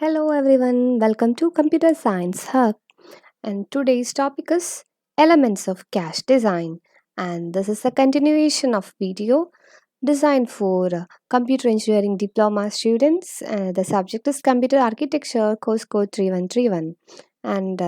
Hello everyone, welcome to Computer Science Hub. And today's topic is Elements of Cache Design. And this is a continuation of video designed for computer engineering diploma students. The subject is Computer Architecture, course code 3131. And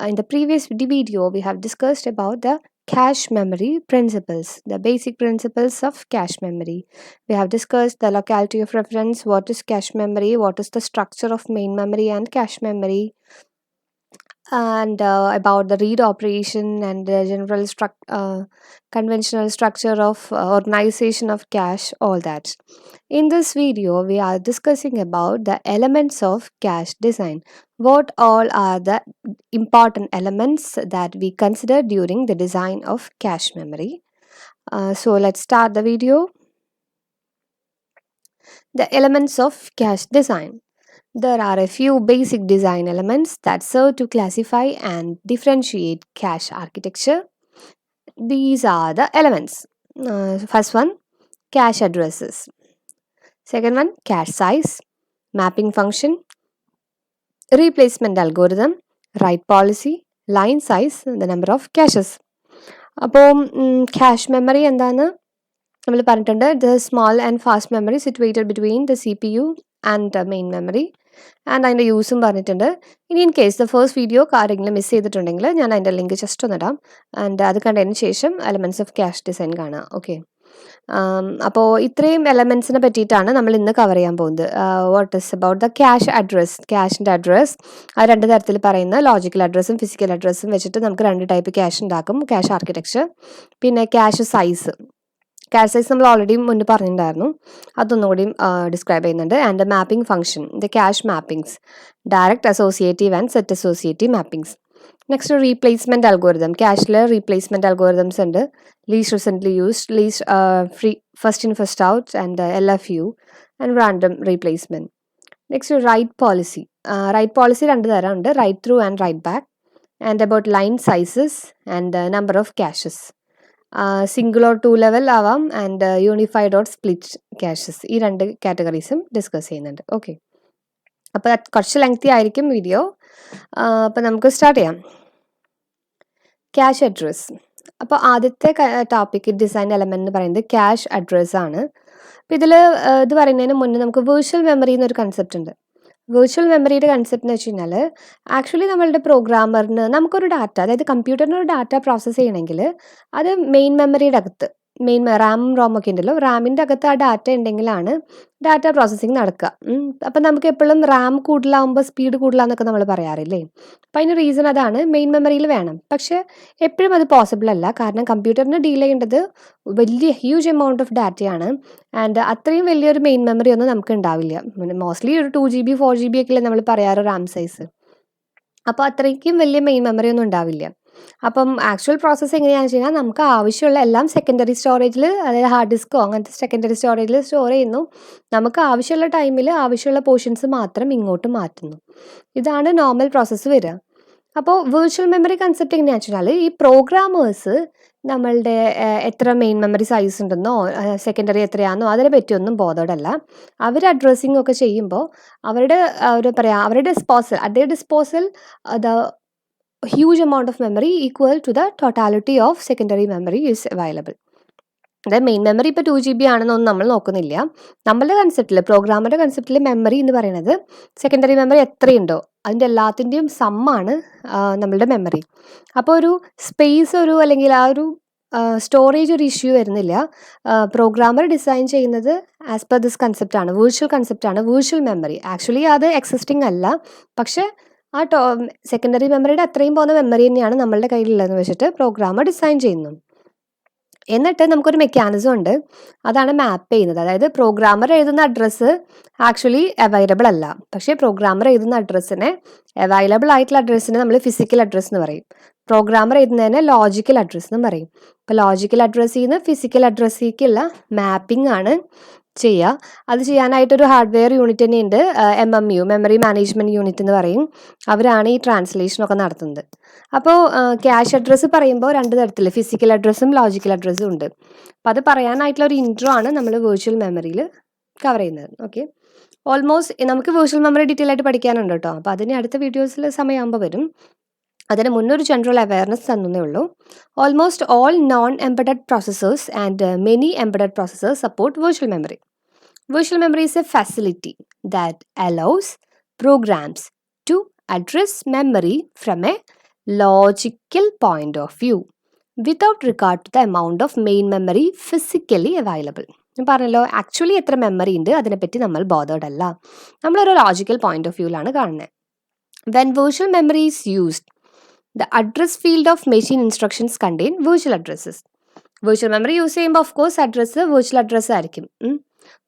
in the previous video, we have discussed about the cache memory principles, the basic principles of cache memory. We have discussed the locality of reference, what is cache memory, what is the structure of main memory and cache memory, and about the read operation and the general conventional structure of organization of cache, all that. In this video, we are discussing about the elements of cache design. What all are the important elements that we consider during the design of cache memory? So let's start the video. The elements of cache design. There are a few basic design elements that serve to classify and differentiate cache architecture. These are the elements. First one, cache addresses. Second one, cache size, mapping function, replacement algorithm, write policy, line size, the number of caches. അപ്പോൾ cache memory എന്താണ് നമ്മൾ പറഞ്ഞിട്ടുണ്ട് the small and fast memory situated between the CPU and main memory and അതിൻ്റെ യൂസും പറഞ്ഞിട്ടുണ്ട്. ഇനി in case the first video ആരെങ്കിലും miss ചെയ്തിട്ടുണ്ടെങ്കിൽ ഞാൻ അതിൻ്റെ ലിങ്ക് ജസ്റ്റ് ഒന്നിടാം. ആൻഡ് അത് കണ്ടതിന് ശേഷം എലമെൻറ്റ്സ് ഓഫ് ക്യാഷ് ഡിസൈൻ കാണാം. ഓക്കെ, അപ്പോൾ ഇത്രയും എലമെൻറ്റ്സിനെ പറ്റിയിട്ടാണ് നമ്മൾ ഇന്ന് കവർ ചെയ്യാൻ പോകുന്നത്. What is about the cache address. ക്യാഷിൻ്റെ അഡ്രസ് ആ രണ്ട് തരത്തിൽ പറയുന്ന ലോജിക്കൽ അഡ്രസ്സും ഫിസിക്കൽ അഡ്രസ്സും വെച്ചിട്ട് നമുക്ക് രണ്ട് ടൈപ്പ് ക്യാഷ് ഉണ്ടാക്കും, ക്യാഷ് ആർക്കിടെക്ചർ. പിന്നെ ക്യാഷ് സൈസ്, ക്യാഷ് സൈസ് നമ്മൾ ഓൾറെഡി മുന്നേ പറഞ്ഞിട്ടുണ്ടായിരുന്നു, അതൊന്നുകൂടി ഡിസ്ക്രൈബ് ചെയ്യുന്നുണ്ട്. And mapping function, the cache mappings, direct associative and set associative mappings. Next replacement algorithm. ക്യാഷിൽ റീപ്ലേസ്മെൻറ്റ് അൽഗോരിതംസ് ഉണ്ട്, least recently used, least free, first in first out and LFU and random replacement. Next write policy. Write policy രണ്ട് തരം ഉണ്ട്, write through and write back. And about line sizes and number of caches. Single or two level ആവാം and unified or split caches. ഈ രണ്ട് കാറ്റഗറീസും discuss ചെയ്യുന്നുണ്ട്. Okay, അപ്പോൾ കുറച്ച് lengthy ആയിരിക്കും വീഡിയോ. അപ്പോൾ നമുക്ക് സ്റ്റാർട്ട് ചെയ്യാം. Cash address. അപ്പോൾ ആദ്യത്തെ ടോപ്പിക് ഡിസൈൻ എലമെന്റ് എന്ന് പറയുന്നത് ക്യാഷ് അഡ്രസ് ആണ്. അപ്പോൾ ഇതിൽ ഇത് പറയുന്നതിന് മുന്നേ നമുക്ക് വെർച്വൽ മെമ്മറി എന്നൊരു കൺസെപ്റ്റ് ഉണ്ട്. വെർച്വൽ മെമ്മറിയുടെ കൺസെപ്റ്റ് എന്ന് വെച്ച് കഴിഞ്ഞാൽ ആക്ച്വലി നമ്മളുടെ പ്രോഗ്രാമറിന് നമുക്കൊരു ഡാറ്റ, അതായത് കമ്പ്യൂട്ടറിന് ഒരു ഡാറ്റ പ്രോസസ്സ് ചെയ്യണമെങ്കിൽ അത് മെയിൻ മെമ്മറിയുടെ അകത്ത്, മെയിൻ റാമും റോം ഒക്കെ ഉണ്ടല്ലോ, റാമിൻ്റെ അകത്ത് ആ ഡാറ്റ ഉണ്ടെങ്കിലാണ് ഡാറ്റ പ്രോസസ്സിങ് നടക്കുക. അപ്പം നമുക്ക് എപ്പോഴും റാം കൂടുതലാകുമ്പോൾ സ്പീഡ് കൂടുതലാന്നൊക്കെ നമ്മൾ പറയാറില്ലേ. അപ്പം അതിന് റീസൺ അതാണ്, മെയിൻ മെമ്മറിയിൽ വേണം. പക്ഷേ എപ്പോഴും അത് പോസിബിൾ അല്ല, കാരണം കമ്പ്യൂട്ടറിന് ഡീൽ ചെയ്യേണ്ടത് വലിയ ഹ്യൂജ് എമൗണ്ട് ഓഫ് ഡാറ്റയാണ്. ആൻഡ് അത്രയും വലിയൊരു മെയിൻ മെമ്മറി ഒന്നും നമുക്ക് ഉണ്ടാവില്ല. മോസ്റ്റ്ലി ഒരു 2 GB 4 GB ഒക്കെയല്ലേ നമ്മൾ പറയാറ് റാം സൈസ്. അപ്പോൾ അത്രയ്ക്കും വലിയ മെയിൻ മെമ്മറി ഒന്നും ഉണ്ടാവില്ല. അപ്പം ആക്ച്വൽ പ്രോസസ്സ് എങ്ങനെയാണെന്ന് വെച്ച് കഴിഞ്ഞാൽ നമുക്ക് ആവശ്യമുള്ള എല്ലാം സെക്കൻഡറി സ്റ്റോറേജിൽ, അതായത് ഹാർഡ് ഡിസ്കോ അങ്ങനത്തെ സെക്കൻഡറി സ്റ്റോറേജിൽ സ്റ്റോർ ചെയ്യുന്നു. നമുക്ക് ആവശ്യമുള്ള ടൈമിൽ ആവശ്യമുള്ള പോർഷൻസ് മാത്രം ഇങ്ങോട്ട് മാറ്റുന്നു. ഇതാണ് നോർമൽ പ്രോസസ്സ് വരിക. അപ്പോൾ വെർച്വൽ മെമ്മറി കൺസെപ്റ്റ് എങ്ങനെയാണെന്ന് വെച്ചാൽ ഈ പ്രോഗ്രാമേഴ്സ് നമ്മളുടെ എത്ര മെയിൻ മെമ്മറി സൈസ് ഉണ്ടെന്നോ സെക്കൻഡറി എത്രയാണെന്നോ അതിനെ പറ്റിയൊന്നും ബോധേഡല്ല. അവർ അഡ്രസ്സിങ് ഒക്കെ ചെയ്യുമ്പോൾ അവരുടെ അവരുടെ disposal, at the disposal the huge amount of memory equal to the totality of secondary memory is available. അതായത് മെയിൻ മെമ്മറി ഇപ്പോൾ 2 GB ആണെന്നൊന്നും നമ്മൾ നോക്കുന്നില്ല. നമ്മളുടെ കൺസെപ്റ്റിൽ, പ്രോഗ്രാമറുടെ കൺസെപ്റ്റിൽ മെമ്മറി എന്ന് പറയുന്നത് സെക്കൻഡറി മെമ്മറി എത്രയുണ്ടോ അതിൻ്റെ എല്ലാത്തിൻ്റെയും സമ്മാണ് നമ്മളുടെ മെമ്മറി. അപ്പോൾ ഒരു സ്പേസ് അല്ലെങ്കിൽ ആ ഒരു സ്റ്റോറേജ് ഒരു ഇഷ്യൂ വരുന്നില്ല. പ്രോഗ്രാമർ ഡിസൈൻ ചെയ്യുന്നത് ആസ് പെർ ദിസ് കൺസെപ്റ്റാണ്, വെർച്വൽ കൺസെപ്റ്റാണ് വെർച്വൽ മെമ്മറി. ആക്ച്വലി അത് എക്സിസ്റ്റിംഗ് അല്ല, പക്ഷേ ആ സെക്കൻഡറി മെമ്മറിയുടെ അത്രയും പോകുന്ന മെമ്മറി തന്നെയാണ് നമ്മളുടെ കയ്യിലുള്ളതെന്ന് വെച്ചിട്ട് പ്രോഗ്രാമർ ഡിസൈൻ ചെയ്യുന്നു. എന്നിട്ട് നമുക്കൊരു മെക്കാനിസം ഉണ്ട്, അതാണ് മാപ്പ് ചെയ്യുന്നത്. അതായത് പ്രോഗ്രാമർ എഴുതുന്ന അഡ്രസ്സ് ആക്ച്വലി അവൈലബിൾ അല്ല, പക്ഷേ പ്രോഗ്രാമർ എഴുതുന്ന അഡ്രസ്സിനെ, അവൈലബിൾ ആയിട്ടുള്ള അഡ്രസ്സിനെ നമ്മൾ ഫിസിക്കൽ അഡ്രസ്സ് എന്ന് പറയും. പ്രോഗ്രാമർ എഴുതുന്നതിനെ ലോജിക്കൽ അഡ്രസ്സ് എന്ന് പറയും. അപ്പോൾ ലോജിക്കൽ അഡ്രസ്സിൽ നിന്ന് ഫിസിക്കൽ അഡ്രസ്സിലേക്കുള്ള മാപ്പിംഗ് ആണ് ചെയ്യുക. അത് ചെയ്യാനായിട്ടൊരു ഹാർഡ്വെയർ യൂണിറ്റ് തന്നെയുണ്ട്, MMU, മെമ്മറി മാനേജ്മെൻറ്റ് യൂണിറ്റ് എന്ന് പറയും. അവരാണ് ഈ ട്രാൻസ്ലേഷനൊക്കെ നടത്തുന്നത്. അപ്പോൾ ക്യാഷ് അഡ്രസ്സ് പറയുമ്പോൾ രണ്ട് തരത്തിൽ, ഫിസിക്കൽ അഡ്രസ്സും ലോജിക്കൽ അഡ്രസ്സും ഉണ്ട്. അപ്പോൾ അത് പറയാനായിട്ടുള്ള ഒരു ഇൻട്രോ ആണ് നമ്മൾ വെർച്വൽ മെമ്മറിയിൽ കവർ ചെയ്യുന്നത്. ഓക്കെ, ഓൾമോസ്റ്റ് നമുക്ക് വേർച്വൽ മെമ്മറി ഡീറ്റെയിൽ ആയിട്ട് പഠിക്കാനുണ്ട് കേട്ടോ. അപ്പോൾ അതിന് അടുത്ത വീഡിയോസിൽ സമയമാകുമ്പോൾ വരും. അതിന് മുന്നൊരു ജനറൽ അവയർനെസ് തന്നേ ഉള്ളൂ. Almost all non embedded processors and many embedded processors support virtual memory. Virtual memory is a facility that allows programs to address memory from a logical point of view without regard to the amount of main memory physically available. ഞാൻ പറഞ്ഞല്ലോ, actually എത്ര memory ഉണ്ട് അതിനെപ്പറ്റി നമ്മൾ bothered അല്ല, നമ്മളൊരു logical point of വ്യൂവിലാണ് കാണുന്നത്. When virtual memory is used, the address field of machine instructions contain virtual addresses. Virtual memory use ചെയ്യുമ്പോൾ of course address virtual address ആയിരിക്കും.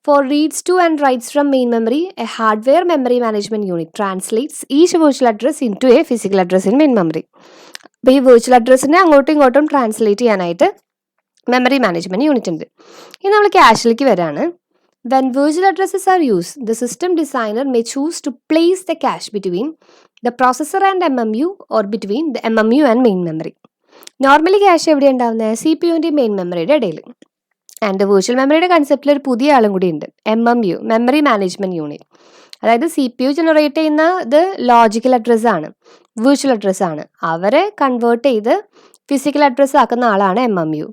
For reads to and writes from main memory, a hardware memory management unit translates each virtual address into a physical address in main memory. അപ്പോൾ ഈ virtual അഡ്രസ്സിനെ അങ്ങോട്ടും ഇങ്ങോട്ടും translate ചെയ്യാനായിട്ട് memory management unit ഉണ്ട്. ഇനി നമ്മൾ ക്യാഷിലേക്ക് വരാണ്. When virtual addresses are used, the system designer may choose to place the cache between the processor and MMU or between the MMU and main memory. Normally cash എവിടെയാണ് ഉണ്ടാകുന്നത്? CPU-ൻ്റെയും main മെമ്മറിയുടെ ഇടയിൽ. And virtual മെമ്മറിയുടെ കൺസെപ്റ്റിൽ ഒരു പുതിയ ആളും കൂടി ഉണ്ട്, MMU, മെമ്മറി മാനേജ്മെൻറ്റ് യൂണിറ്റ്. അതായത് CPU ജനറേറ്റ് ചെയ്യുന്ന ഇത് ലോജിക്കൽ അഡ്രസ്സാണ്, വെർച്വൽ അഡ്രസ്സാണ്. അവരെ കൺവേർട്ട് ചെയ്ത് ഫിസിക്കൽ അഡ്രസ്സ് ആക്കുന്ന ആളാണ് MMU.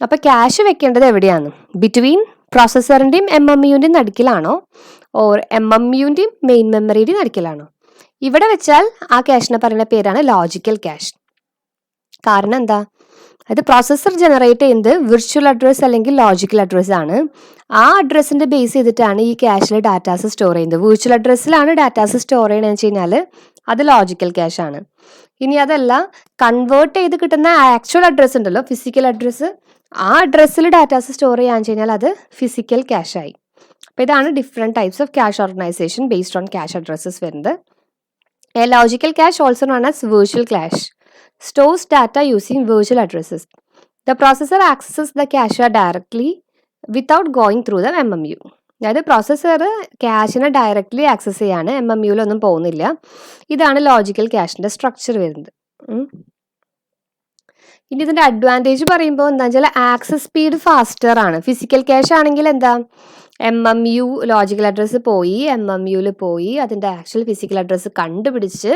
അപ്പോൾ ക്യാഷ് വെക്കേണ്ടത് എവിടെയാണ്? ബിറ്റ്വീൻ പ്രോസസ്സറിൻ്റെയും MMUൻ്റെയും നടുക്കിലാണോ ഓർ MMUൻ്റെയും മെയിൻ മെമ്മറിയുടെയും നടുക്കിലാണോ? ഇവിടെ വെച്ചാൽ ആ ക്യാഷിനെ പറയുന്ന പേരാണ് ലോജിക്കൽ ക്യാഷ്. കാരണം എന്താ? അത് പ്രോസസ്സർ ജനറേറ്റ് ചെയ്യുന്നത് വിർച്വൽ അഡ്രസ്സ് അല്ലെങ്കിൽ ലോജിക്കൽ അഡ്രസ്സ് ആണ്. ആ അഡ്രസ്സിൻ്റെ ബേസ് ചെയ്തിട്ടാണ് ഈ ക്യാഷിൽ ഡാറ്റാസ് സ്റ്റോർ ചെയ്യുന്നത്. വിർച്വൽ അഡ്രസ്സിലാണ് ഡാറ്റാസ് സ്റ്റോർ ചെയ്യണമെന്ന് വെച്ച് കഴിഞ്ഞാൽ അത് ലോജിക്കൽ ക്യാഷ് ആണ്. ഇനി അതല്ല, കൺവേർട്ട് ചെയ്ത് കിട്ടുന്ന ആക്ച്വൽ അഡ്രസ്സ് ഉണ്ടല്ലോ, ഫിസിക്കൽ അഡ്രസ്സ്, ആ അഡ്രസ്സിൽ ഡാറ്റാസ് സ്റ്റോർ ചെയ്യാന്ന് വെച്ച് കഴിഞ്ഞാൽ അത് ഫിസിക്കൽ ക്യാഷ് ആയി. അപ്പോൾ ഇതാണ് different types of cache organisation based on cache addresses വരുന്നത്. A logical cache, also known as virtual cache, stores data using virtual addresses. The processor accesses the cache directly without going through the MMU. അതായത് processor ക്യാഷിനെ directly access ചെയ്യാണ്, MMUലൊന്നും പോകുന്നില്ല. ഇതാണ് logical ക്യാഷിൻ്റെ structure വരുന്നത്. ഇനി ഇതിൻ്റെ advantage പറയുമ്പോൾ എന്താ വെച്ചാൽ ആക്സസ് സ്പീഡ് ഫാസ്റ്റർ ആണ്. ഫിസിക്കൽ ക്യാഷ് ആണെങ്കിൽ എന്താ, MMU ലോജിക്കൽ അഡ്രസ്സ് പോയി, MMUൽ പോയി അതിൻ്റെ ആക്ച്വൽ ഫിസിക്കൽ അഡ്രസ്സ് കണ്ടുപിടിച്ച്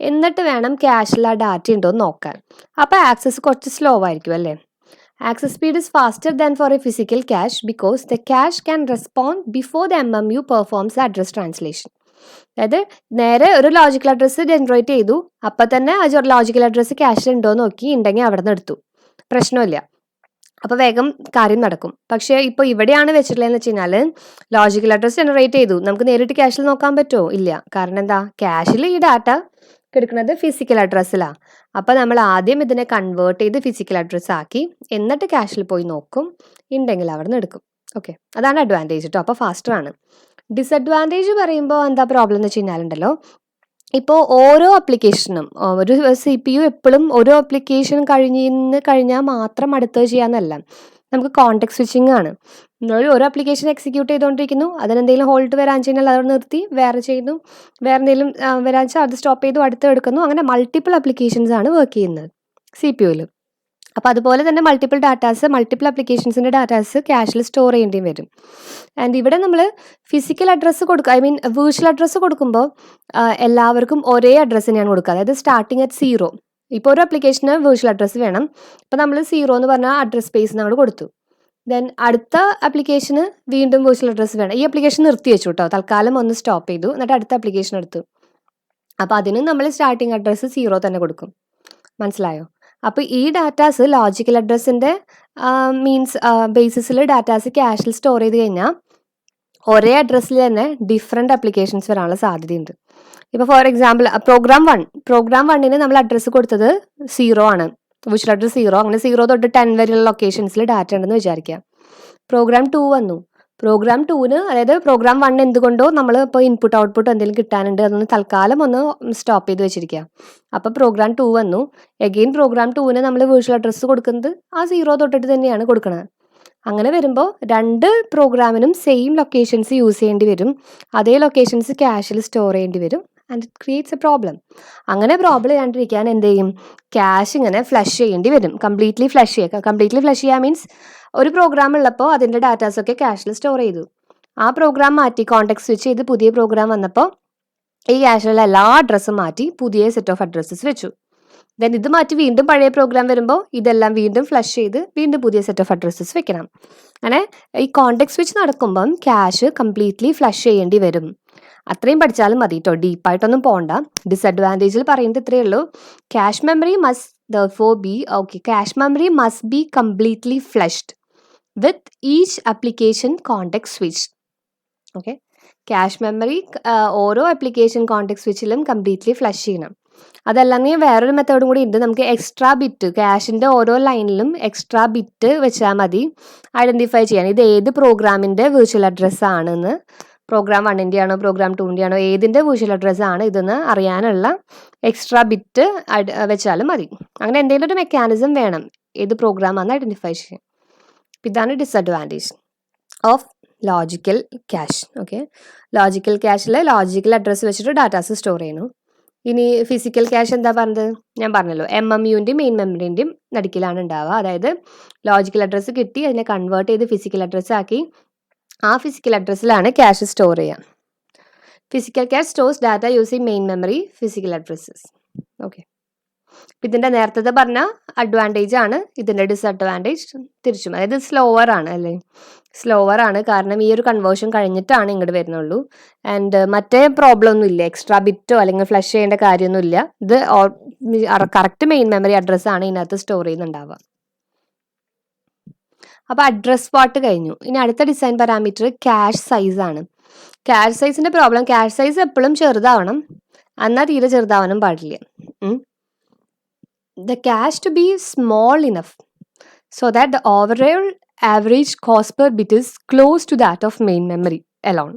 എന്നിട്ട് വേണം ക്യാഷിൽ ആ ഡാറ്റ ഉണ്ടോ എന്ന് നോക്കാൻ. അപ്പോൾ ആക്സസ് കുറച്ച് സ്ലോ ആയിരിക്കും അല്ലേ. Access speed is faster than for a physical cache because the cache can respond before the MMU performs address translation. അതായത് നേരെ ഒരു ലോജിക്കൽ അഡ്രസ്സ് ജനറേറ്റ് ചെയ്തു, അപ്പം തന്നെ ആ ലോജിക്കൽ അഡ്രസ്സ് ക്യാഷിൽ ഉണ്ടോ എന്ന് നോക്കി, ഉണ്ടെങ്കിൽ അവിടെ നിന്ന് എടുത്തു, പ്രശ്നമില്ല, അപ്പോൾ വേഗം കാര്യം നടക്കും. പക്ഷേ ഇപ്പോൾ ഇവിടെയാണ് വെച്ചിട്ടുള്ളതെന്ന് വെച്ച് കഴിഞ്ഞാൽ ലോജിക്കൽ അഡ്രസ്സ് ജനറേറ്റ് ചെയ്തു, നമുക്ക് നേരിട്ട് ക്യാഷിൽ നോക്കാൻ പറ്റുമോ? ഇല്ല. കാരണം എന്താ, ക്യാഷിൽ ഈ ഡാറ്റ കിടക്കുന്നത് ഫിസിക്കൽ അഡ്രസ്സിലാണ്. അപ്പോൾ നമ്മൾ ആദ്യം ഇതിനെ കൺവേർട്ട് ചെയ്ത് ഫിസിക്കൽ അഡ്രസ്സ് ആക്കി എന്നിട്ട് ക്യാഷിൽ പോയി നോക്കും, ഉണ്ടെങ്കിൽ അവിടെ നിന്ന് എടുക്കും. ഓക്കെ, അതാണ് അഡ്വാൻറ്റേജ് കേട്ടോ. അപ്പോൾ ഫാസ്റ്റർ ആണ്. ഡിസഡ്വാൻറ്റേജ് പറയുമ്പോൾ എന്താ പ്രോബ്ലം എന്ന് വെച്ച് കഴിഞ്ഞാലുണ്ടല്ലോ, ഇപ്പോൾ ഓരോ ആപ്ലിക്കേഷനും ഒരു CPU എപ്പോഴും ഓരോ ആപ്ലിക്കേഷൻ കഴിഞ്ഞാൽ മാത്രം അടുത്തത് ചെയ്യാമെന്നല്ല, നമുക്ക് കോൺടെക്സ്റ്റ് സ്വിച്ചിങ് ആണ്. ഒരു ആപ്ലിക്കേഷൻ എക്സിക്യൂട്ട് ചെയ്തുകൊണ്ടിരിക്കുന്നു, അതിനെന്തെങ്കിലും ഹോൾട്ട് വരാൻ കഴിഞ്ഞാൽ അത് നിർത്തി വേറെ ചെയ്യുന്നു, വേറെ എന്തെങ്കിലും വരാൻ വെച്ചാൽ അത് സ്റ്റോപ്പ് ചെയ്തു അടുത്ത് എടുക്കുന്നു. അങ്ങനെ മൾട്ടിപ്പിൾ ആപ്ലിക്കേഷൻസ് ആണ് വർക്ക് ചെയ്യുന്നത് CPU-ൽ. അപ്പോൾ അതുപോലെ തന്നെ മൾട്ടിപ്പിൾ ആപ്ലിക്കേഷൻസിൻ്റെ ഡാറ്റാസ് ക്യാഷിൽ സ്റ്റോർ ചെയ്യേണ്ടി വരും. ആൻഡ് ഇവിടെ നമ്മൾ ഫിസിക്കൽ അഡ്രസ്സ് കൊടുക്കുക, വെർച്വൽ അഡ്രസ്സ് കൊടുക്കുമ്പോൾ എല്ലാവർക്കും ഒരേ അഡ്രസ്സ് തന്നെയാണ് കൊടുക്കുക. അതായത് സ്റ്റാർട്ടിങ് അറ്റ് 0. ഇപ്പോൾ ഒരു ആപ്ലിക്കേഷന് വെർച്വൽ അഡ്രസ്സ് വേണം, ഇപ്പോൾ നമ്മൾ 0 എന്ന് പറഞ്ഞാൽ അഡ്രസ് സ്പേസ് നമ്മൾ കൊടുത്തു. ദെൻ അടുത്ത ആപ്ലിക്കേഷന് വീണ്ടും വെർച്വൽ അഡ്രസ്സ് വേണം. ഈ ആപ്ലിക്കേഷൻ നിർത്തി വെച്ചു കേട്ടോ, തൽക്കാലം ഒന്ന് സ്റ്റോപ്പ് ചെയ്തു, എന്നിട്ട് അടുത്ത ആപ്ലിക്കേഷൻ എടുത്തു. അപ്പോൾ അതിന് നമ്മൾ സ്റ്റാർട്ടിങ് അഡ്രസ്സ് 0 തന്നെ കൊടുക്കും. മനസ്സിലായോ? അപ്പോൾ ഈ ഡാറ്റാസ് ലോജിക്കൽ അഡ്രസ്സിൻ്റെ ബേസിസിൽ ഡാറ്റാസ് ക്യാഷിൽ സ്റ്റോർ ചെയ്ത് കഴിഞ്ഞാൽ ഒരേ അഡ്രസ്സിൽ തന്നെ ഡിഫറെൻറ്റ് ആപ്ലിക്കേഷൻസ് വരാനുള്ള സാധ്യതയുണ്ട്. ഇപ്പോൾ ഫോർ എക്സാമ്പിൾ പ്രോഗ്രാം 1ന് നമ്മൾ അഡ്രസ്സ് കൊടുത്തത് 0 ആണ്, വിർച്വൽ അഡ്രസ് 0. അങ്ങനെ 0 തൊട്ട് 10 വരെയുള്ള ലൊക്കേഷൻസിൽ ഡാറ്റ ഉണ്ടെന്ന് വിചാരിക്കുക. പ്രോഗ്രാം 2 വന്നു. പ്രോഗ്രാം 2ന്, അതായത് പ്രോഗ്രാം 1 എന്തുകൊണ്ടോ നമ്മൾ ഇപ്പോൾ ഇൻപുട്ട് ഔട്ട്പുട്ട് എന്തെങ്കിലും കിട്ടാനുണ്ട്, അതൊന്ന് തൽക്കാലം ഒന്ന് സ്റ്റോപ്പ് ചെയ്ത് വെച്ചിരിക്കുക. അപ്പോൾ പ്രോഗ്രാം 2 വന്നു. എഗെയിൻ പ്രോഗ്രാം 2ന് നമ്മൾ വെർച്വൽ അഡ്രസ്സ് കൊടുക്കുന്നത് ആ 0 തൊട്ടിട്ട് തന്നെയാണ് കൊടുക്കുന്നത്. അങ്ങനെ വരുമ്പോൾ രണ്ട് പ്രോഗ്രാമിനും സെയിം ലൊക്കേഷൻസ് യൂസ് ചെയ്യേണ്ടി വരും, അതേ ലൊക്കേഷൻസ് ക്യാഷിൽ സ്റ്റോർ ചെയ്യേണ്ടി വരും. And it creates A problem. അങ്ങനെ പ്രോബ്ലം ചെയ്യാണ്ടിരിക്കാൻ എന്ത് ചെയ്യും, ക്യാഷ് ഇങ്ങനെ ഫ്ലഷ് ചെയ്യേണ്ടി വരും. കംപ്ലീറ്റ്ലി ഫ്ലഷ് ചെയ്യുക മീൻസ് ഒരു പ്രോഗ്രാം ഉള്ളപ്പോൾ അതിൻ്റെ ഡാറ്റാസൊക്കെ ക്യാഷിൽ സ്റ്റോർ ചെയ്തു, ആ പ്രോഗ്രാം മാറ്റി കോണ്ടെക്സ്റ്റ് സ്വിച്ച് ചെയ്ത് പുതിയ പ്രോഗ്രാം വന്നപ്പോൾ ഈ ക്യാഷിലുള്ള എല്ലാ അഡ്രസ്സും മാറ്റി പുതിയ സെറ്റ് ഓഫ് അഡ്രസ്സസ് വെച്ചു. ദെൻ ഇത് മാറ്റി വീണ്ടും പഴയ പ്രോഗ്രാം വരുമ്പോൾ ഇതെല്ലാം വീണ്ടും ഫ്ലഷ് ചെയ്ത് വീണ്ടും പുതിയ സെറ്റ് ഓഫ് അഡ്രസ്സസ് വെക്കണം. അങ്ങനെ ഈ കോണ്ടെക്സ്റ്റ് സ്വിച്ച് നടക്കുമ്പം ക്യാഷ് കംപ്ലീറ്റ്ലി ഫ്ലഷ് ചെയ്യേണ്ടി വരും. അത്രയും പഠിച്ചാലും മതി കേട്ടോ, ഡീപ്പായിട്ടൊന്നും പോകണ്ട. ഡിസഡ്വാൻറ്റേജിൽ പറയുന്നത് ഇത്രയേ ഉള്ളൂ. Cache memory must be completely flushed with each application context switch. Okay, cache memory ഓരോ ആപ്ലിക്കേഷൻ കോണ്ടെക്സ്റ്റ് സ്വിച്ചിലും കംപ്ലീറ്റ്ലി ഫ്ലഷ് ചെയ്യണം. അതല്ലെങ്കിൽ വേറൊരു മെത്തേഡും കൂടി ഉണ്ട്. നമുക്ക് എക്സ്ട്രാ ബിറ്റ്, ക്യാഷിൻ്റെ ഓരോ ലൈനിലും എക്സ്ട്രാ ബിറ്റ് വെച്ചാൽ മതി ഐഡൻറ്റിഫൈ ചെയ്യാൻ ഇത് ഏത് പ്രോഗ്രാമിൻ്റെ വിർച്വൽ അഡ്രസ്സ് ആണെന്ന്, പ്രോഗ്രാം 1ൻ്റെ ആണോ പ്രോഗ്രാം 2ൻ്റെ ആണോ ഏതിൻ്റെ വിർച്വൽ അഡ്രസ്സ് ആണ് ഇതെന്ന് അറിയാനുള്ള എക്സ്ട്രാ ബിറ്റ് വെച്ചാലും മതി. അങ്ങനെ എന്തെങ്കിലും ഒരു മെക്കാനിസം വേണം ഏത് പ്രോഗ്രാമാണെന്ന് ഐഡൻറ്റിഫൈ ചെയ്യാൻ. ഇതാണ് disadvantage of logical cache. Okay, logical ക്യാഷിൽ ലോജിക്കൽ അഡ്രസ്സ് വെച്ചിട്ട് ഡാറ്റാസ് സ്റ്റോർ ചെയ്യുന്നു. ഇനി ഫിസിക്കൽ ക്യാഷ് എന്താ പറഞ്ഞത്? ഞാൻ പറഞ്ഞല്ലോ, MMUൻ്റെയും മെയിൻ മെമ്മറിൻ്റെയും നടുക്കിലാണ് ഉണ്ടാവുക. അതായത് ലോജിക്കൽ അഡ്രസ്സ് കിട്ടി അതിനെ കൺവേർട്ട് ചെയ്ത് ഫിസിക്കൽ അഡ്രസ്സ് ആക്കി ആ ഫിസിക്കൽ അഡ്രസ്സിലാണ് ക്യാഷ് സ്റ്റോർ ചെയ്യുക. Physical cash stores data using main memory physical addresses. Okay, ഇതിൻ്റെ നേരത്തെ പറഞ്ഞ അഡ്വാൻറ്റേജ് ആണ് ഇതിൻ്റെ ഡിസഡ്വാൻറ്റേജ് തിരിച്ചും. അതായത് സ്ലോവർ ആണ് അല്ലേ, സ്ലോവർ ആണ് കാരണം ഈ ഒരു കൺവേർഷൻ കഴിഞ്ഞിട്ടാണ് ഇങ്ങോട്ട് വരുന്നുള്ളൂ. ആൻഡ് മറ്റേ പ്രോബ്ലം ഒന്നും ഇല്ല, എക്സ്ട്രാ ബിറ്റോ അല്ലെങ്കിൽ ഫ്ലഷ് ചെയ്യേണ്ട കാര്യമൊന്നുമില്ല. ഇത് കറക്റ്റ് മെയിൻ മെമ്മറി അഡ്രസ്സാണ് ഇതിനകത്ത് സ്റ്റോർ ചെയ്യുന്നുണ്ടാവുക. അപ്പോൾ അഡ്രസ് പാർട്ട് കഴിഞ്ഞു. ഇനി അടുത്ത ഡിസൈൻ പാരാമീറ്റർ ക്യാഷ് സൈസ് ആണ്. ക്യാഷ് സൈസിൻ്റെ പ്രോബ്ലം, ക്യാഷ് സൈസ് എപ്പോഴും ചെറുതാവണം, എന്നാൽ തീരെ ചെറുതാവാനും പാടില്ല. The cache to be small enough so that the overall average cost per bit is close to that of main memory alone.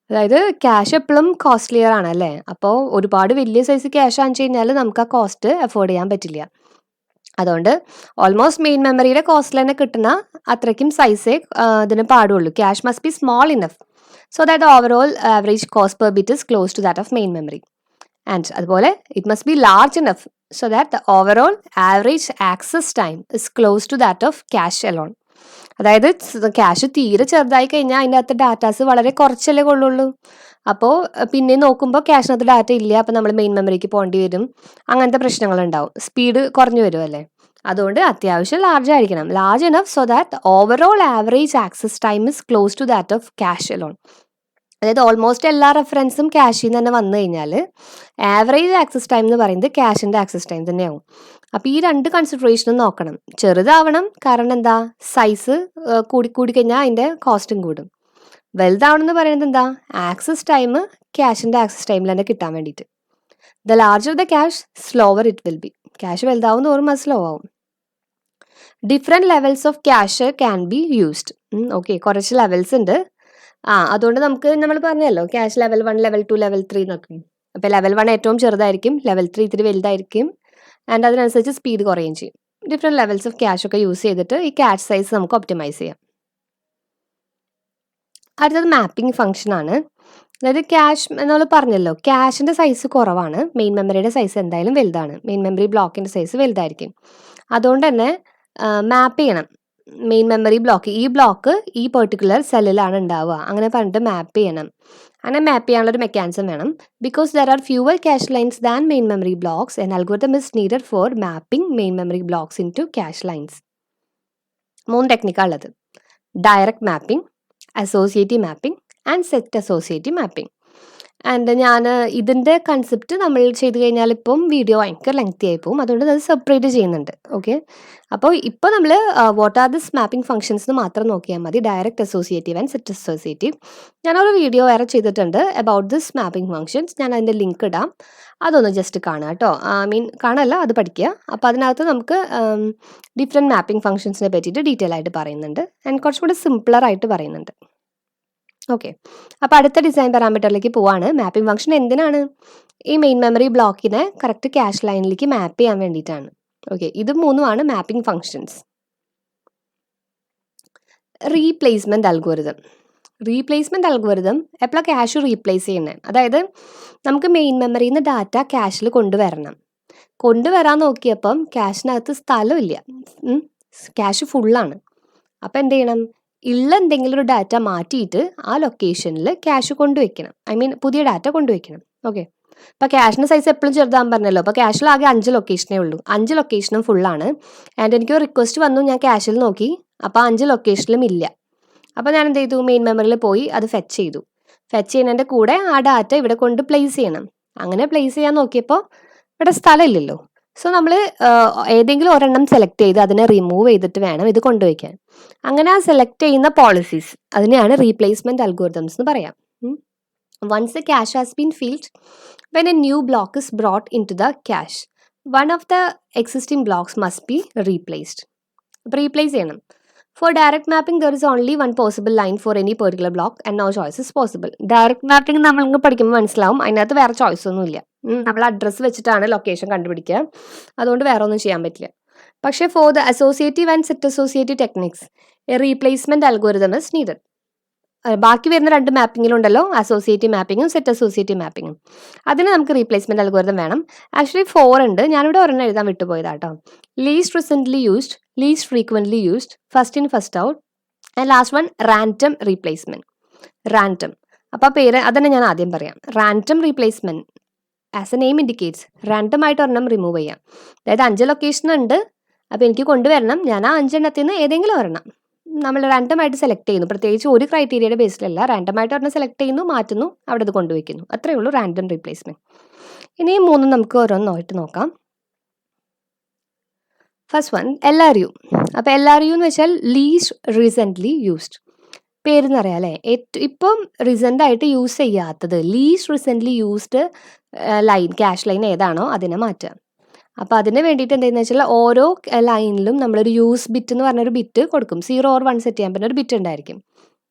അതായത് cash എപ്പോഴും costlier ആണ് അല്ലേ, അപ്പോൾ ഒരുപാട് വലിയ സൈസ് ക്യാഷ് ആണെന്ന് വെച്ച് കഴിഞ്ഞാൽ നമുക്ക് ആ കോസ്റ്റ് അഫോർഡ് ചെയ്യാൻ പറ്റില്ല. അതുകൊണ്ട് ഓൾമോസ്റ്റ് മെയിൻ മെമ്മറിയുടെ കോസ്റ്റിൽ തന്നെ കിട്ടുന്ന അത്രയ്ക്കും സൈസേ ഇതിന് പാടുള്ളൂ. Cache must be small enough so that the overall average cost per bit is close to that of main memory. And അതുപോലെ it must be large enough so that the overall average access time is close to that of cache alone. അതായത് cash തീരെ ചെറുതായി കഴിഞ്ഞാൽ അതിൻ്റെ അകത്ത് datas വളരെ കുറച്ചല്ലേ കൊള്ളുള്ളൂ. അപ്പോൾ പിന്നെ നോക്കുമ്പോൾ ക്യാഷിനകത്ത് ഡാറ്റ ഇല്ല, അപ്പോൾ നമ്മൾ മെയിൻ മെമ്മറിക്ക് പോകേണ്ടി വരും, അങ്ങനത്തെ പ്രശ്നങ്ങളുണ്ടാവും, സ്പീഡ് കുറഞ്ഞു വരും അല്ലേ. അതുകൊണ്ട് അത്യാവശ്യം ലാർജ് ആയിരിക്കണം, large enough so that overall average access time is close to that of cache alone. അതായത് ഓൾമോസ്റ്റ് എല്ലാ റെഫറൻസും ക്യാഷിൽ നിന്ന് തന്നെ വന്നു കഴിഞ്ഞാൽ ആവറേജ് ആക്സസ് ടൈം എന്ന് പറയുന്നത് ക്യാഷിൻ്റെ ആക്സസ് ടൈം തന്നെയാവും. അപ്പോൾ ഈ രണ്ട് കൺസിഡറേഷനും നോക്കണം. ചെറുതാവണം, കാരണം എന്താ, സൈസ് കൂടി കഴിഞ്ഞാൽ അതിൻ്റെ കോസ്റ്റും കൂടും. വലുതാവണം എന്ന് പറയുന്നത് എന്താ, ആക്സസ് ടൈം ക്യാഷിൻ്റെ ആക്സസ് ടൈമിൽ തന്നെ കിട്ടാൻ വേണ്ടിയിട്ട്. The larger the cache slower it will be. Cache വലുതാവും തോറും അത് സ്ലോ ആവും. Different levels of cache can be used. Okay, കുറച്ച് ലെവൽസ് ഉണ്ട്. അതുകൊണ്ട് നമ്മൾ പറഞ്ഞല്ലോ ക്യാഷ് ലെവൽ 1, ലെവൽ 2, ലെവൽ 3 എന്നൊക്കെ. അപ്പോൾ ലെവൽ 1 ഏറ്റവും ചെറുതായിരിക്കും, ലെവൽ 3 ഇത്തിരി വലുതായിരിക്കും, ആൻഡ് അതിനനുസരിച്ച് സ്പീഡ് കുറയുകയും ചെയ്യും. ഡിഫറെൻറ്റ് ലെവൽസ് ഓഫ് ക്യാഷ് ഒക്കെ യൂസ് ചെയ്തിട്ട് ഈ ക്യാഷ് സൈസ് നമുക്ക് ഒപ്റ്റിമൈസ് ചെയ്യാം. അടുത്തത് മാപ്പിംഗ് ഫംഗ്ഷൻ ആണ്. അതായത് ക്യാഷ് നമ്മൾ പറഞ്ഞല്ലോ, ക്യാഷിൻ്റെ സൈസ് കുറവാണ്, മെയിൻ മെമ്മറിയുടെ സൈസ് എന്തായാലും വലുതാണ്, മെയിൻ മെമ്മറി ബ്ലോക്കിൻ്റെ സൈസ് വലുതായിരിക്കും. അതുകൊണ്ട് തന്നെ മാപ്പ് ചെയ്യണം മെയിൻ മെമ്മറി ബ്ലോക്ക്. ഈ ബ്ലോക്ക് ഈ പെർട്ടിക്കുലർ സെല്ലിലാണ് ഉണ്ടാവുക, അങ്ങനെ പറഞ്ഞിട്ട് മാപ്പ് ചെയ്യണം. അങ്ങനെ മാപ്പ് ചെയ്യാനുള്ളൊരു മെക്കാനിസം വേണം. Because there are fewer cache lines than main memory blocks and algorithm is needed for mapping main memory blocks into cache lines. 3 ടെക്നിക്കാണ് ഉള്ളത്: direct mapping, associative mapping and set associative mapping. And ഞാൻ ഇതിൻ്റെ concept നമ്മൾ ചെയ്ത് കഴിഞ്ഞാൽ ഇപ്പം video ഭയങ്കര lengthy ആയി പോകും, അതുകൊണ്ട് അത് സെപ്പറേറ്റ് ചെയ്യുന്നുണ്ട്. ഓക്കെ, അപ്പോൾ ഇപ്പോൾ നമ്മൾ what are this mapping functions എന്ന് മാത്രം നോക്കിയാൽ മതി, direct associative and set associative. ഞാനൊരു വീഡിയോ വേറെ ചെയ്തിട്ടുണ്ട് അബൌട്ട് ദിസ് മാപ്പിംഗ് ഫംഗ്ഷൻസ്, ഞാൻ അതിൻ്റെ ലിങ്ക് ഇടാം, അതൊന്ന് ജസ്റ്റ് കാണുക കേട്ടോ. കാണല്ല, അത് പഠിക്കുക. അപ്പോൾ അതിനകത്ത് നമുക്ക് ഡിഫറെൻറ്റ് മാപ്പിംഗ് ഫംഗ്ഷൻസിനെ പറ്റിയിട്ട് ഡീറ്റെയിൽ ആയിട്ട് പറയുന്നുണ്ട്, ആൻഡ് കുറച്ചും കൂടി സിംപ്ലറായിട്ട് പറയുന്നുണ്ട്. ഓക്കെ, അപ്പോൾ അടുത്ത ഡിസൈൻ പാരാമീറ്ററിലേക്ക് പോവാണ്. മാപ്പിംഗ് ഫംഗ്ഷൻ എന്തിനാണ്? ഈ മെയിൻ മെമ്മറി ബ്ലോക്കിനെ കറക്റ്റ് ക്യാഷ് ലൈനിലേക്ക് മാപ്പ് ചെയ്യാൻ വേണ്ടിയിട്ടാണ്. ഓക്കെ, ഇത് 3ആണ് mapping functions. Replacement algorithm. Replacement algorithm എപ്പോഴാണ് ക്യാഷ് റീപ്ലേസ് ചെയ്യുന്നത്? അതായത് നമുക്ക് മെയിൻ മെമ്മറിയിൽ നിന്ന് ഡാറ്റ ക്യാഷിൽ കൊണ്ടുവരാൻ നോക്കിയപ്പം ക്യാഷിനകത്ത് സ്ഥലമില്ല, ക്യാഷ് ഫുള്ളാണ്. അപ്പോൾ എന്ത് ചെയ്യണം? ഉള്ള എന്തെങ്കിലും ഒരു ഡാറ്റ മാറ്റിയിട്ട് ആ ലൊക്കേഷനിൽ ക്യാഷ് കൊണ്ടുവയ്ക്കണം. ഐ മീൻ പുതിയ ഡാറ്റ കൊണ്ടുവയ്ക്കണം. ഓക്കെ, അപ്പോൾ ക്യാഷിൻ്റെ സൈസ് എപ്പോഴും ചെറുതാൻ പറഞ്ഞല്ലോ. അപ്പോൾ ക്യാഷിൽ ആകെ 5 ലൊക്കേഷനേ ഉള്ളൂ. 5 ലൊക്കേഷനും ഫുള്ളാണ്. ആൻഡ് എനിക്ക് റിക്വസ്റ്റ് വന്നു, ഞാൻ ക്യാഷിൽ നോക്കി, അപ്പോൾ 5 ലൊക്കേഷനിലും ഇല്ല. അപ്പോൾ ഞാൻ എന്ത് ചെയ്തു, മെയിൻ മെമ്മറിയിൽ പോയി അത് ഫെച്ച് ചെയ്തു. ഫെച്ച് ചെയ്യുന്നതിൻ്റെ കൂടെ ആ ഡാറ്റ ഇവിടെ കൊണ്ട് പ്ലേസ് ചെയ്യണം. അങ്ങനെ പ്ലേസ് ചെയ്യാൻ നോക്കിയപ്പോൾ ഇവിടെ സ്ഥലമില്ലല്ലോ. സോ നമ്മൾ ഏതെങ്കിലും ഒരെണ്ണം സെലക്ട് ചെയ്ത് അതിനെ റിമൂവ് ചെയ്തിട്ട് വേണം ഇത് കൊണ്ടുവയ്ക്കാൻ. അങ്ങനെ ആ സെലക്ട് ചെയ്യുന്ന പോളിസീസ് അതിനെയാണ് റീപ്ലേസ്മെന്റ് അൽഗോരിതംസ് എന്ന് പറയാം. Once the cache has been filled, when a new block is brought into the cache, one of the existing blocks must be replaced. Replace ചെയ്യണം. For direct mapping, there is only one possible line for any particular block and no choice is possible. Direct mapping നമ്മൾ പഠിക്കുമ്പോൾ മനസ്സിലാവും, അതിനകത്ത് വേറെ choice ഒന്നുമില്ല. നമ്മൾ address വെച്ചിട്ടാണ് location കണ്ടുപിടിക്കുക, അതുകൊണ്ട് വേറെ ഒന്നും ചെയ്യാൻ പറ്റില്ല. പക്ഷേ for the associative and set associative techniques A replacement algorithm is needed. ബാക്കി വരുന്ന 2 മാപ്പിങ്ങിലുണ്ടല്ലോ, അസോസിയേറ്റീവ് മാപ്പിങ്ങും സെറ്റ് അസോസിയേറ്റീവ് മാപ്പിങ്ങും, അതിന് നമുക്ക് റീപ്ലേസ്മെന്റ് അൽഗോരിതം വേണം. ആക്ച്വലി 4 ഉണ്ട്, ഞാനിവിടെ ഒരെണ്ണം എഴുതാൻ വിട്ടുപോയതാട്ടോ. Least recently used, least frequently used, first in first out, and last one random replacement. Random, അപ്പോൾ പേര് അതന്നെ ഞാൻ ആദ്യം പറയാം. Random replacement as a name indicates, random ആയിട്ട് ഒരെണ്ണം റിമൂവ് ചെയ്യാം. അതായത് 5 ലൊക്കേഷൻ ഉണ്ട്, അപ്പോൾ എനിക്ക് കൊണ്ടുവരണം, ഞാൻ ആ 5 എണ്ണത്തിൽ നിന്ന് ഏതെങ്കിലും ഒരെണ്ണം നമ്മൾ റാൻഡമായിട്ട് സെലക്ട് ചെയ്യുന്നു. പ്രത്യേകിച്ച് ഒരു ക്രൈറ്റീരിയയുടെ ബേസിലല്ല, റാൻഡമായിട്ട് ഒരെണ്ണം സെലക്ട് ചെയ്യുന്നു, മാറ്റുന്നു, അവിടെ അത് കൊണ്ടുവയ്ക്കുന്നു. അത്രയേ ഉള്ളൂ റാൻഡം റീപ്ലേസ്മെന്റ്. ഇനി 3 നമുക്ക് ഓരോന്നായിട്ട് നോക്കാം. First one LRU. അപ്പോൾ LRU എന്ന് വെച്ചാൽ ലീസ്റ്റ് റീസെൻ്റ്ലി യൂസ്ഡ്. പേരെന്നറിയാം അല്ലേ, ഇപ്പം റീസെൻ്റ് ആയിട്ട് യൂസ് ചെയ്യാത്തത്, least recently used line, cash line ഏതാണോ അതിനെ മാറ്റുക. അപ്പോൾ അതിന് വേണ്ടിയിട്ട് എന്താണെന്ന് വെച്ചാൽ ഓരോ ലൈനിലും നമ്മളൊരു യൂസ് ബിറ്റ് എന്ന് പറഞ്ഞൊരു ബിറ്റ് കൊടുക്കും. 0 or 1 സെറ്റ് ചെയ്യാൻ പറ്റുന്ന ഒരു ബിറ്റ് ഉണ്ടായിരിക്കും.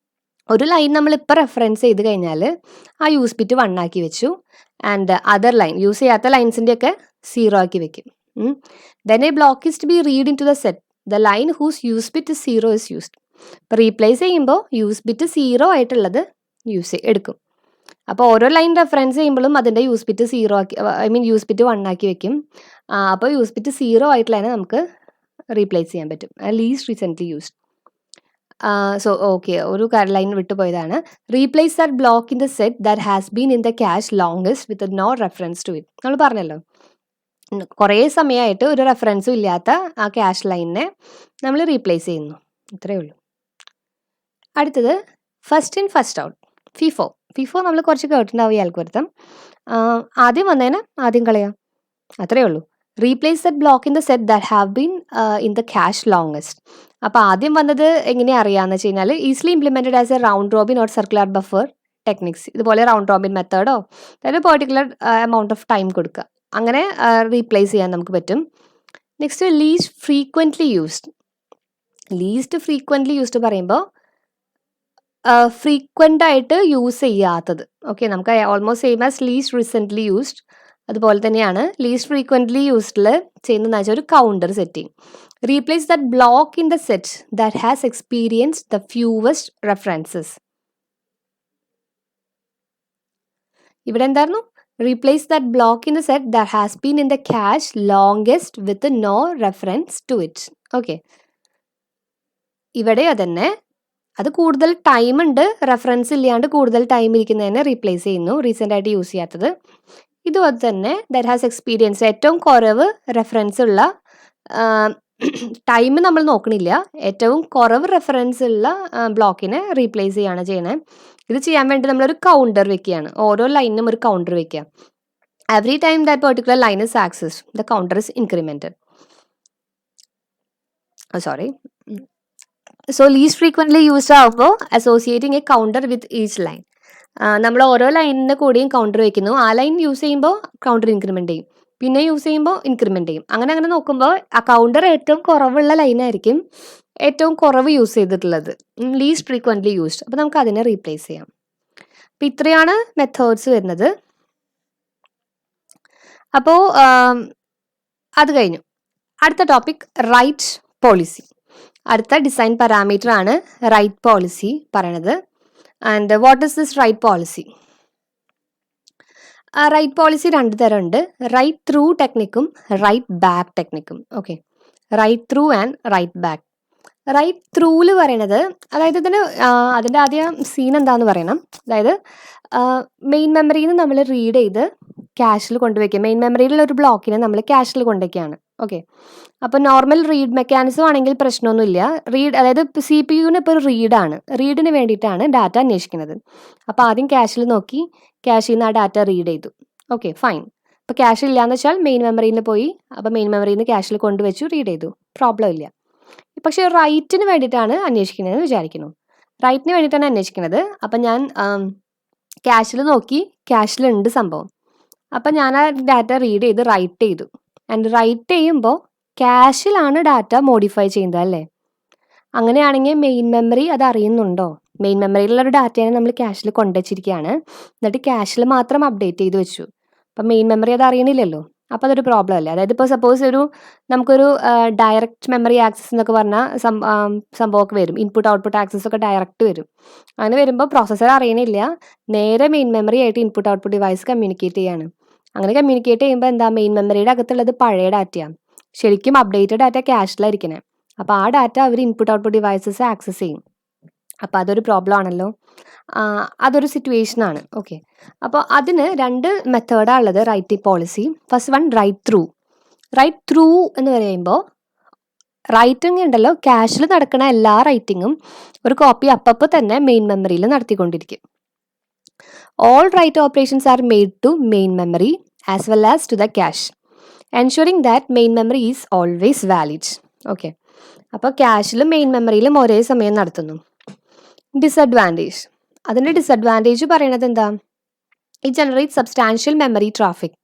ഒരു ലൈൻ നമ്മളിപ്പോൾ റെഫറൻസ് ചെയ്ത് കഴിഞ്ഞാൽ ആ യൂസ് ബിറ്റ് 1 ആക്കി വെച്ചു, ആൻഡ് അതർ ലൈൻ യൂസ് ചെയ്യാത്ത ലൈൻസിൻ്റെയൊക്കെ 0 ആക്കി വെക്കും. Then a block is to be read into the set, the line whose use bit 0 is used. ഇപ്പോൾ റീപ്ലേസ് ചെയ്യുമ്പോൾ യൂസ് ബിറ്റ് 0 ആയിട്ടുള്ളത് എടുക്കും. അപ്പോൾ ഓരോ ലൈൻ റെഫറൻസ് ചെയ്യുമ്പോഴും അതിൻ്റെ യൂസ് ബിറ്റ് 0 ആക്കി, ഐ മീൻ യൂസ് ബിറ്റ് 1 ആക്കി വെക്കും. അപ്പോൾ യൂസ് ബിറ്റ് 0 ആയിട്ടുള്ളതിനെ നമുക്ക് റീപ്ലേസ് ചെയ്യാൻ പറ്റും. Least recently used. So okay, ഒരു ലൈൻ വിട്ടുപോയതാണ്. Replace that block in the set that has been in the cache longest with no reference to it. നമ്മൾ പറഞ്ഞല്ലോ, കുറേ സമയമായിട്ട് ഒരു റെഫറൻസും ഇല്ലാത്ത ആ ക്യാഷ് ലൈനിനെ നമ്മൾ റീപ്ലേസ് ചെയ്യുന്നു. ഇത്രയേ ഉള്ളൂ. അടുത്തത് first in first out, FIFO. FIFO നമ്മൾ കുറച്ച് കേട്ടിട്ടുണ്ടാവും ഈ അൽഗോരിതം. ആദ്യം വന്നതിന് ആദ്യം കളയാം, അത്രയേ ഉള്ളൂ. Replace that block in the set that have been in the cache longest. അപ്പോൾ ആദ്യം വന്നത് എങ്ങനെയാണ് അറിയാമെന്ന് വെച്ച് കഴിഞ്ഞാൽ, easily implemented as A round Robin or circular buffer techniques. ഇതുപോലെ റൗണ്ട് റോബിൻ മെത്തേഡോ അതായത് പെർട്ടിക്കുലർ എമൗണ്ട് ഓഫ് ടൈം കൊടുക്കുക, അങ്ങനെ റീപ്ലേസ് ചെയ്യാൻ നമുക്ക് പറ്റും. Next least frequently used. Least frequently used പറയുമ്പോൾ ഫ്രീക്വൻ്റ് ആയിട്ട് യൂസ് ചെയ്യാത്തത്. ഓക്കെ, നമുക്ക് almost same as least recently used. അതുപോലെ തന്നെയാണ് ലീസ്റ്റ് ഫ്രീക്വൻ്റ്ലി യൂസ്ഡിൽ ചെയ്യുന്നതെന്ന് വെച്ചാൽ ഒരു counter setting. Replace that block in the set that has experienced the fewest references. ഇവിടെ എന്തായിരുന്നു? Replace that block in the set that has been in the cache longest with no reference to it. Okay, ഇവിടെ അതന്നെ, അത് കൂടുതൽ time ഉണ്ട്, reference ഇല്ലാണ്ട് കൂടുതൽ time ഇരിക്കുന്നതിനെ replace ചെയ്യുന്നു, റീസെൻ്റ് ആയിട്ട് യൂസ് ചെയ്യാത്തത്. ഇതുപോലെ തന്നെ ദാറ്റ് ഹാസ് എക്സ്പീരിയൻസ്, ഏറ്റവും കുറവ് റെഫറൻസ് ഉള്ള, ടൈം നമ്മൾ നോക്കണില്ല, ഏറ്റവും കുറവ് റെഫറൻസ് ഉള്ള ബ്ലോക്കിനെ റീപ്ലേസ് ചെയ്യാണ് ചെയ്യണത്. ഇത് ചെയ്യാൻ വേണ്ടി നമ്മളൊരു കൗണ്ടർ വെക്കുകയാണ്, ഓരോ ലൈനിനും ഒരു കൗണ്ടർ വെക്കുക. Every time that particular line is accessed the counter is incremented. Sorry. So least frequently used ആകുമ്പോൾ associating a counter with each line. നമ്മൾ ഓരോ ലൈനിൻ്റെ കൂടെയും കൗണ്ടർ വയ്ക്കുന്നു. ആ ലൈൻ യൂസ് ചെയ്യുമ്പോൾ കൗണ്ടർ ഇൻക്രിമെൻറ്റ് ചെയ്യും, പിന്നെ യൂസ് ചെയ്യുമ്പോൾ ഇൻക്രിമെൻറ്റ് ചെയ്യും. അങ്ങനെ നോക്കുമ്പോൾ ആ കൗണ്ടർ ഏറ്റവും കുറവുള്ള ലൈനായിരിക്കും ഏറ്റവും കുറവ് യൂസ് ചെയ്തിട്ടുള്ളത്, ലീസ്റ്റ് ഫ്രീക്വൻ്റ്ലി യൂസ്ഡ്. അപ്പോൾ നമുക്ക് അതിനെ റീപ്ലേസ് ചെയ്യാം. അപ്പോൾ ഇത്രയാണ് മെത്തേഡ്സ് വരുന്നത്. അപ്പോൾ അത് കഴിഞ്ഞു. അടുത്ത ടോപ്പിക് റൈറ്റ് പോളിസി. അടുത്ത ഡിസൈൻ പാരാമീറ്റർ ആണ് റൈറ്റ് പോളിസി പറയണത്. And what is this write policy? Write policy 2 തരം ഉണ്ട്, റൈറ്റ് ത്രൂ ടെക്നിക്കും റൈറ്റ് ബാക്ക് ടെക്നിക്കും. Okay, write through and write back. Write ത്രൂല് പറയണത്, അതായത് ഇതിന് അതിൻ്റെ ആദ്യം സീൻ എന്താന്ന് പറയണം. അതായത് മെയിൻ മെമ്മറിയിൽ നിന്ന് നമ്മൾ റീഡ് ചെയ്ത് ക്യാഷിൽ കൊണ്ടുവയ്ക്കുക. മെയിൻ മെമ്മറിയിലുള്ള ഒരു ബ്ലോക്കിനെ നമ്മൾ ക്യാഷിൽ കൊണ്ടുവയ്ക്കുകയാണ്. ഓക്കെ, അപ്പോൾ നോർമൽ റീഡ് മെക്കാനിസം ആണെങ്കിൽ പ്രശ്നമൊന്നുമില്ല. അതായത് സി പി യുവിന് ഇപ്പോൾ റീഡാണ്, റീഡിന് വേണ്ടിയിട്ടാണ് ഡാറ്റ അന്വേഷിക്കുന്നത്. അപ്പോൾ ആദ്യം ക്യാഷിൽ നോക്കി ക്യാഷിൽ നിന്ന് ആ ഡാറ്റ റീഡ് ചെയ്തു. Okay, fine. അപ്പോൾ ക്യാഷ് ഇല്ലയെന്ന് വെച്ചാൽ മെയിൻ മെമ്മറിയിൽ പോയി, അപ്പോൾ മെയിൻ മെമ്മറിയിൽ നിന്ന് ക്യാഷിൽ കൊണ്ടുവച്ചു, റീഡ് ചെയ്തു, പ്രോബ്ലം ഇല്ല. പക്ഷേ റൈറ്റിന് വേണ്ടിയിട്ടാണ് അന്വേഷിക്കുന്നതെന്ന് വിചാരിക്കുന്നു. റൈറ്റിന് വേണ്ടിയിട്ടാണ് അന്വേഷിക്കുന്നത്. അപ്പം ഞാൻ ക്യാഷിൽ നോക്കി, ക്യാഷിലുണ്ട് സംഭവം. അപ്പം ഞാൻ ആ ഡാറ്റ റീഡ് ചെയ്ത് റൈറ്റ് ചെയ്തു. ആൻഡ് റൈറ്റ് ചെയ്യുമ്പോൾ ക്യാഷിലാണ് ഡാറ്റ മോഡിഫൈ ചെയ്യുന്നത് അല്ലേ? അങ്ങനെയാണെങ്കിൽ മെയിൻ മെമ്മറി അത് അറിയുന്നുണ്ടോ? മെയിൻ മെമ്മറിയിലുള്ള ഒരു ഡാറ്റയാണ് നമ്മൾ ക്യാഷിൽ കൊണ്ടുവച്ചിരിക്കുകയാണ്, എന്നിട്ട് ക്യാഷിൽ മാത്രം അപ്ഡേറ്റ് ചെയ്ത് വെച്ചു. അപ്പം മെയിൻ മെമ്മറി അത് അറിയണില്ലല്ലോ. അപ്പോൾ അതൊരു പ്രോബ്ലം അല്ലേ? അതായത് ഇപ്പോൾ സപ്പോസ് നമുക്കൊരു ഡയറക്റ്റ് മെമ്മറി ആക്സസ് എന്നൊക്കെ പറഞ്ഞാൽ സംഭവമൊക്കെ വരും. ഇൻപുട്ട് ഔട്ട്പുട്ട് ആക്സസ് ഒക്കെ ഡയറക്റ്റ് വരും. അങ്ങനെ വരുമ്പോൾ പ്രോസസ്സർ അറിയണില്ല, നേരെ മെയിൻ മെമ്മറി ആയിട്ട് ഇൻപുട്ട് ഔട്ട്പുട്ട് ഡിവൈസ് കമ്മ്യൂണിക്കേറ്റ് ചെയ്യാണ്. അങ്ങനെ കമ്മ്യൂണിക്കേറ്റ് ചെയ്യുമ്പോൾ എന്താ, മെയിൻ മെമ്മറിയുടെ അകത്തുള്ളത് പഴയ ഡാറ്റയാണ്, ശരിക്കും അപ്ഡേറ്റഡ് ഡാറ്റ ക്യാഷിലായിരിക്കണേ. അപ്പോൾ ആ ഡാറ്റ അവർ ഇൻപുട്ട് ഔട്ട്പുട്ട് ഡിവൈസസ് ആക്സസ് ചെയ്യും. അപ്പോൾ അതൊരു പ്രോബ്ലം ആണല്ലോ. അതൊരു സിറ്റുവേഷനാണ്. ഓക്കെ, അപ്പോൾ അതിന് 2 മെത്തേഡാണ് ഉള്ളത് writing policy. First one, write through. Write through എന്ന് പറയുമ്പോൾ റൈറ്റിംഗ് ഉണ്ടല്ലോ, ക്യാഷിൽ നടക്കുന്ന എല്ലാ റൈറ്റിങ്ങും ഒരു കോപ്പി അപ്പോൾ തന്നെ മെയിൻ മെമ്മറിയിൽ നടത്തിക്കൊണ്ടിരിക്കും. All write operations are made to main memory as well as to the cache, ensuring that main memory is always valid. Okay, അപ്പോൾ ക്യാഷിലും മെയിൻ മെമ്മറിയിലും ഒരേ സമയം നടത്തുന്നു. ഡിസഡ്വാൻറ്റേജ്, അതിൻ്റെ ഡിസഡ്വാൻറ്റേജ് പറയണത് എന്താ, it generate substantial memory traffic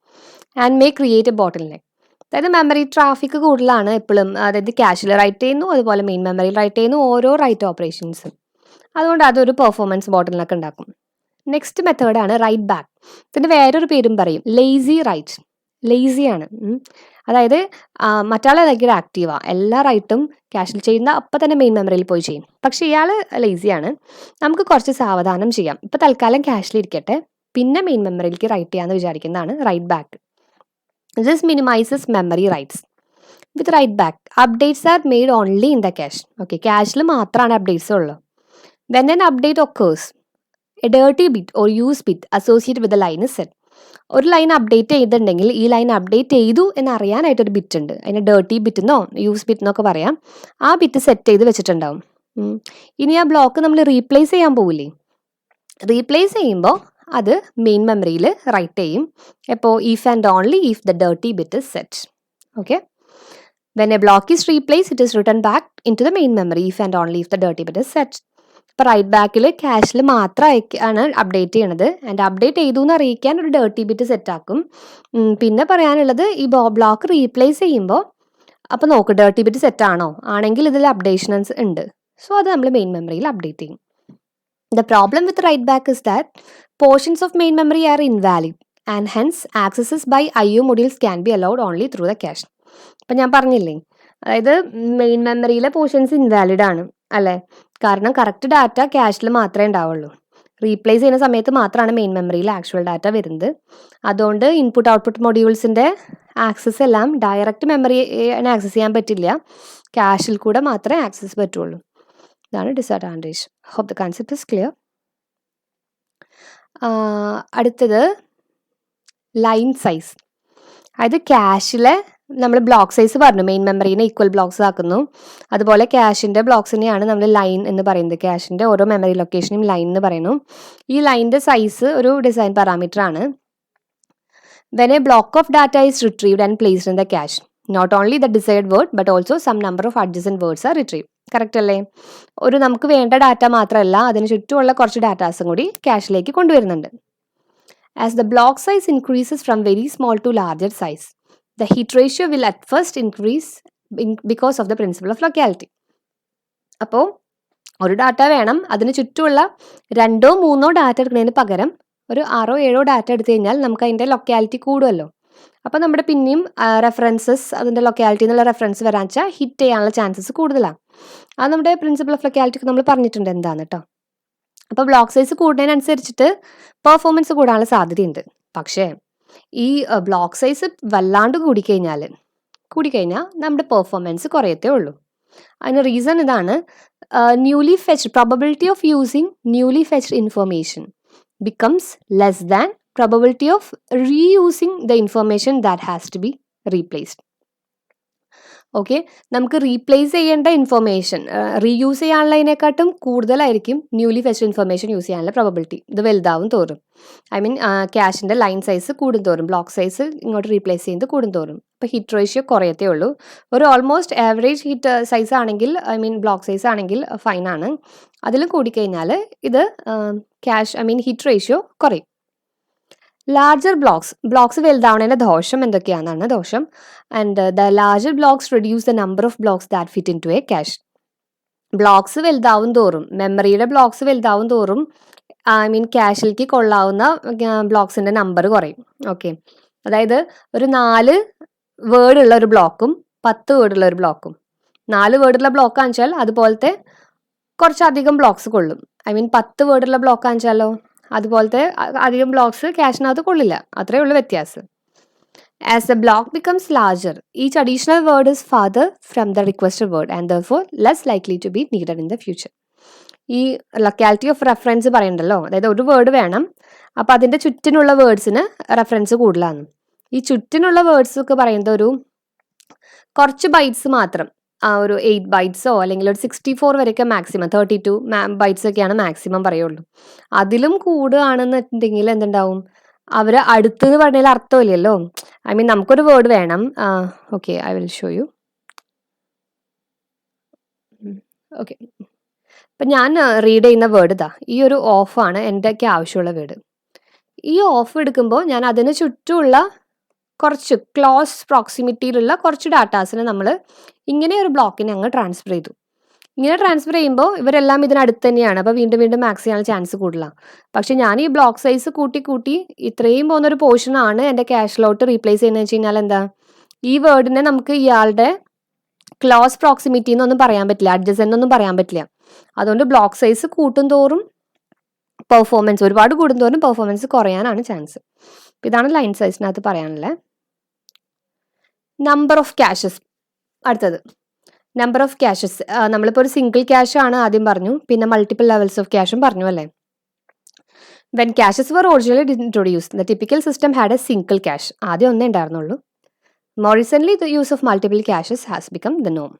and may create A bottle neck. അതായത് memory traffic കൂടുതലാണ് എപ്പോഴും. അതായത് ക്യാഷിൽ റൈറ്റ് ചെയ്യുന്നു, അതുപോലെ മെയിൻ മെമ്മറിയിൽ റൈറ്റ് ചെയ്യുന്നു, ഓരോ റൈറ്റ് ഓപ്പറേഷൻസും. അതുകൊണ്ട് അതൊരു പെർഫോമൻസ് ബോട്ടിൽ നെക്ക് ഉണ്ടാക്കും. നെക്സ്റ്റ് മെത്തേഡാണ് റൈറ്റ് ബാക്ക്. ഇതിൻ്റെ വേറൊരു പേരും പറയും, ലേസി റൈറ്റ്. ലേസിയാണ്, അതായത് മറ്റാൾ ഭയങ്കര ആക്റ്റീവാണ്, എല്ലാ റൈറ്റും ക്യാഷിൽ ചെയ്യുന്ന അപ്പം തന്നെ മെയിൻ മെമ്മറിയിൽ പോയി ചെയ്യും. പക്ഷേ ഇയാൾ ലേസിയാണ്, നമുക്ക് കുറച്ച് സാവധാനം ചെയ്യാം, ഇപ്പോൾ തൽക്കാലം ക്യാഷിലിരിക്കട്ടെ, പിന്നെ മെയിൻ മെമ്മറിയിലേക്ക് റൈറ്റ് ചെയ്യാമെന്ന് വിചാരിക്കുന്നതാണ് write back. This minimizes memory writes. With write back updates are made only in the cache. Okay, ക്യാഷിൽ മാത്രമാണ് അപ്ഡേറ്റ്സ് ഉള്ളത്. When an update occurs, a dirty bit or use bit associate with the line is set. ഒരു line update ചെയ്തിട്ടുണ്ടെങ്കിൽ ഈ line update ചെയ്തു എന്നറിയാനായിട്ടൊരു bit ഉണ്ട്, അതിന് ഡേർട്ടി ബിറ്റ് എന്നോ യൂസ് ബിറ്റ് എന്നൊക്കെ പറയാം. ആ ബിറ്റ് സെറ്റ് ചെയ്ത് വെച്ചിട്ടുണ്ടാവും. ഇനി ആ ബ്ലോക്ക് നമ്മൾ റീപ്ലേസ് ചെയ്യാൻ പോവില്ലേ, റീപ്ലേസ് ചെയ്യുമ്പോൾ അത് മെയിൻ മെമ്മറിയിൽ റൈറ്റ് ചെയ്യും. എപ്പോൾ, if and only if the dirty bit is set. Okay, when a block is replace it is return back into the main memory if and only if the dirty bit is set. ഇപ്പോൾ write ബാക്കിൽ ക്യാഷിൽ മാത്രമാണ് update ചെയ്യണത്, and update ചെയ്തു എന്ന് അറിയിക്കാൻ ഒരു dirty bit set ആക്കും. പിന്നെ പറയാനുള്ളത്, ഈ ബ്ലോക്ക് റീപ്ലേസ് ചെയ്യുമ്പോൾ അപ്പോൾ നോക്ക് ഡേർട്ടി ബിറ്റ് സെറ്റ് ആണോ, ആണെങ്കിൽ ഇതിൽ അപ്ഡേഷൻസ് ഉണ്ട്, സോ അത് നമ്മൾ മെയിൻ മെമ്മറിയിൽ അപ്ഡേറ്റ് ചെയ്യും. The problem with write back is that portions of main memory are invalid and hence accesses by IO modules can be allowed only through the cache. ഇപ്പം ഞാൻ പറഞ്ഞില്ലേ, അതായത് മെയിൻ മെമ്മറിയിലെ പോർഷൻസ് ഇൻവാലിഡ് ആണ് അല്ലേ, കാരണം correct data ക്യാഷിൽ മാത്രമേ ഉണ്ടാവുള്ളൂ. Replace ചെയ്യുന്ന സമയത്ത് മാത്രമാണ് മെയിൻ മെമ്മറിയിൽ ആക്ച്വൽ ഡാറ്റ വരുന്നത്. അതുകൊണ്ട് ഇൻപുട്ട് ഔട്ട്പുട്ട് മൊഡ്യൂൾസിൻ്റെ ആക്സസ് എല്ലാം ഡയറക്റ്റ് മെമ്മറിയെ ആക്സസ് ചെയ്യാൻ പറ്റില്ല, ക്യാഷിൽ കൂടെ മാത്രമേ ആക്സസ് പറ്റുള്ളൂ. ഇതാണ് disadvantage. Hope the concept is clear. അടുത്തത് ലൈൻ സൈസ്. അതായത് ക്യാഷിലെ നമ്മൾ ബ്ലോക്ക് സൈസ് പറഞ്ഞു, മെയിൻ മെമ്മറീനെ ഈക്വൽ ബ്ലോക്സ് ആക്കുന്നു. അതുപോലെ ക്യാഷിൻ്റെ ബ്ലോക്സിനെയാണ് നമ്മൾ ലൈൻ എന്ന് പറയുന്നത്. ക്യാഷിൻ്റെ ഓരോ മെമ്മറി ലൊക്കേഷനും ലൈൻ എന്ന് പറയുന്നു. ഈ ലൈനിൻ്റെ സൈസ് ഒരു ഡിസൈൻ പാരാമീറ്റർ ആണ്. When a block of data is retrieved and placed in the cache, not only the desired word but also some number of adjacent words are retrieve. Correct അല്ലേ? നമുക്ക് വേണ്ട data മാത്രമല്ല, അതിന് ചുറ്റുമുള്ള കുറച്ച് ഡാറ്റാസും കൂടി ക്യാഷിലേക്ക് കൊണ്ടുവരുന്നുണ്ട്. As the block size increases from very small to larger size, the heat ratio will at first increase because of the principle of locality. അപ്പോൾ ഒരു ഡാറ്റ വേണം, അതിന് ചുറ്റുമുള്ള 2 or 3 ഡാറ്റ എടുക്കുന്നതിന് പകരം ഒരു 6 or 7 ഡാറ്റ എടുത്തു കഴിഞ്ഞാൽ നമുക്ക് അതിൻ്റെ ലൊക്കാലിറ്റി കൂടുമല്ലോ. അപ്പോൾ നമ്മുടെ പിന്നെയും റെഫറൻസസ്, അതിൻ്റെ ലൊക്കാലിറ്റി എന്നുള്ള റെഫറൻസ് വരാൻ വെച്ചാൽ ഹിറ്റ് ചെയ്യാനുള്ള ചാൻസസ് കൂടുതലാണ്. അത് നമ്മുടെ പ്രിൻസിപ്പിൾ ഓഫ് ലൊക്കാലിറ്റി നമ്മൾ പറഞ്ഞിട്ടുണ്ട് എന്താണ് കേട്ടോ. അപ്പോൾ ബ്ലോക്ക് സൈസ് കൂടുന്നതിനനുസരിച്ചിട്ട് പെർഫോമൻസ് കൂടാനുള്ള സാധ്യതയുണ്ട്. പക്ഷേ ഈ ബ്ലോക്ക് സൈസ് വല്ലാണ്ട് കൂടിക്കഴിഞ്ഞാൽ നമ്മുടെ പെർഫോമൻസ് കുറയത്തേ ഉള്ളൂ. അതിന് റീസൺ ഇതാണ്, newly fetched probability of using newly fetched information becomes less than probability of reusing the information that has to be replaced. Okay, നമുക്ക് റീപ്ലേസ് ചെയ്യേണ്ട ഇൻഫർമേഷൻ റീയൂസ് ചെയ്യാനുള്ളതിനെക്കാട്ടും കൂടുതലായിരിക്കും ന്യൂലി ഫെച്ച്ഡ് ഇൻഫർമേഷൻ യൂസ് ചെയ്യാനുള്ള probability. ഇത് വലുതാവും തോറും, I mean ക്യാഷിൻ്റെ line size കൂടും തോറും, block size ഇങ്ങോട്ട് റീപ്ലേസ് ചെയ്യുന്നത് കൂടും തോറും. അപ്പോൾ ഹിറ്റ് റേഷ്യോ കുറയത്തേ ഉള്ളൂ. ഒരു ഓൾമോസ്റ്റ് ആവറേജ് ഹിറ്റ് സൈസ് ആണെങ്കിൽ, ഐ മീൻ ബ്ലോക്ക് സൈസ് ആണെങ്കിൽ ഫൈനാണ്. അതിൽ കൂടിക്കഴിഞ്ഞാൽ ഇത് cache, I mean hit ratio കുറയും. ലാർജർ ബ്ലോക്സ് വലുതാവണേൻ്റെ ദോഷം എന്തൊക്കെയാണെന്നാണ് ദോഷം. And the larger blocks reduce the number of blocks that fit into a cache. Blocks വലുതാവും തോറും, മെമ്മറിയുടെ ബ്ലോക്സ് വലുതാവും തോറും, ഐ മീൻ ക്യാഷിലേക്ക് കൊള്ളാവുന്ന ബ്ലോക്സിൻ്റെ നമ്പർ കുറയും. ഓക്കെ, അതായത് ഒരു 4 വേർഡുള്ള ഒരു ബ്ലോക്കും 10 വേർഡുള്ള ഒരു ബ്ലോക്കും, 4 വേർഡുള്ള ബ്ലോക്കാണെന്ന് വെച്ചാൽ അതുപോലത്തെ കുറച്ചധികം ബ്ലോക്സ് കൊള്ളും. ഐ മീൻ 10 വേർഡുള്ള ബ്ലോക്കാണെന്ന് വെച്ചാലോ അതുപോലത്തെ അധികം ബ്ലോക്സ് ക്യാഷിനകത്ത് കൊള്ളില്ല. അത്രയേ ഉള്ളൂ വ്യത്യാസം. As the block becomes larger, each additional word is farther from the requested word and therefore less likely to be needed in the future. ഈ ലൊക്കാലിറ്റി ഓഫ് റെഫറൻസ് പറയണ്ടല്ലോ, അതായത് ഒരു വേർഡ് വേണം, അപ്പോൾ അതിൻ്റെ ചുറ്റിനുള്ള വേർഡ്സിന് റെഫറൻസ് കൂടുതലാണ്. ഈ ചുറ്റിനുള്ള വേർഡ്സ് ഒക്കെ പറയുന്നത് ഒരു കുറച്ച് ബൈറ്റ്സ് മാത്രം, ഒരു 8 ബൈറ്റ്സോ അല്ലെങ്കിൽ ഒരു 64 വരെയൊക്കെ മാക്സിമം, 32 ബൈറ്റ്സ് ഒക്കെയാണ് മാക്സിമം പറയുള്ളൂ. അതിലും കൂടുകയാണെന്നുണ്ടെങ്കിൽ എന്തുണ്ടാവും, അവർ അടുത്തെന്ന് പറഞ്ഞാൽ അർത്ഥമില്ലല്ലോ. ഐ മീൻ നമുക്കൊരു വേർഡ് വേണം. Okay, I will show you. Okay, ഇപ്പം ഞാൻ റീഡ് ചെയ്യുന്ന വേർഡ് ഇതാ, ഈ ഒരു ഓഫാണ് എൻ്റെയൊക്കെ ആവശ്യമുള്ള വേർഡ്. ഈ ഓഫ് എടുക്കുമ്പോൾ ഞാൻ അതിന് ചുറ്റുമുള്ള കുറച്ച് ക്ലോസ് പ്രോക്സിമിറ്റിയിലുള്ള കുറച്ച് ഡാറ്റാസിനെ നമ്മൾ ഇങ്ങനെ ഒരു ബ്ലോക്കിനെ അങ്ങ് ട്രാൻസ്ഫർ ചെയ്തു. ഇങ്ങനെ ട്രാൻസ്ഫർ ചെയ്യുമ്പോൾ ഇവരെല്ലാം ഇതിനടുത്ത് തന്നെയാണ്, അപ്പോൾ വീണ്ടും വീണ്ടും മാക്സ് ചെയ്യാനുള്ള ചാൻസ് കൂടുതല. പക്ഷെ ഞാൻ ഈ ബ്ലോക്ക് സൈസ് കൂട്ടി ഇത്രയും പോകുന്നൊരു പോർഷനാണ് എൻ്റെ ക്യാഷിലോട്ട് റീപ്ലേസ് ചെയ്യുന്നത് വെച്ച് കഴിഞ്ഞാൽ എന്താ, ഈ വേർഡിനെ നമുക്ക് ഇയാളുടെ ക്ലോസ് പ്രോക്സിമിറ്റി എന്നൊന്നും പറയാൻ പറ്റില്ല, അഡ്ജസൻ്റ് എന്നൊന്നും പറയാൻ പറ്റില്ല. അതുകൊണ്ട് ബ്ലോക്ക് സൈസ് കൂട്ടും തോറും പെർഫോമൻസ്, ഒരുപാട് കൂടുന്തോറും പെർഫോമൻസ് കുറയാനാണ് ചാൻസ്. ഇതാണ് ലൈൻ സൈസിനകത്ത് പറയാനുള്ളത്. Number of caches. അടുത്തത് നമ്പർ ഓഫ് ക്യാഷസ്. നമ്മളിപ്പോൾ ഒരു സിംഗിൾ ക്യാഷ് ആണ് ആദ്യം പറഞ്ഞു, പിന്നെ മൾട്ടിപ്പിൾ ലെവൽസ് ഓഫ് ക്യാഷും പറഞ്ഞു അല്ലേ. When caches were originally introduced the typical system had a single cache. ആദ്യം ഒന്നേ ഉണ്ടായിരുന്നുള്ളൂ. More recently the use of multiple caches has become the നോം.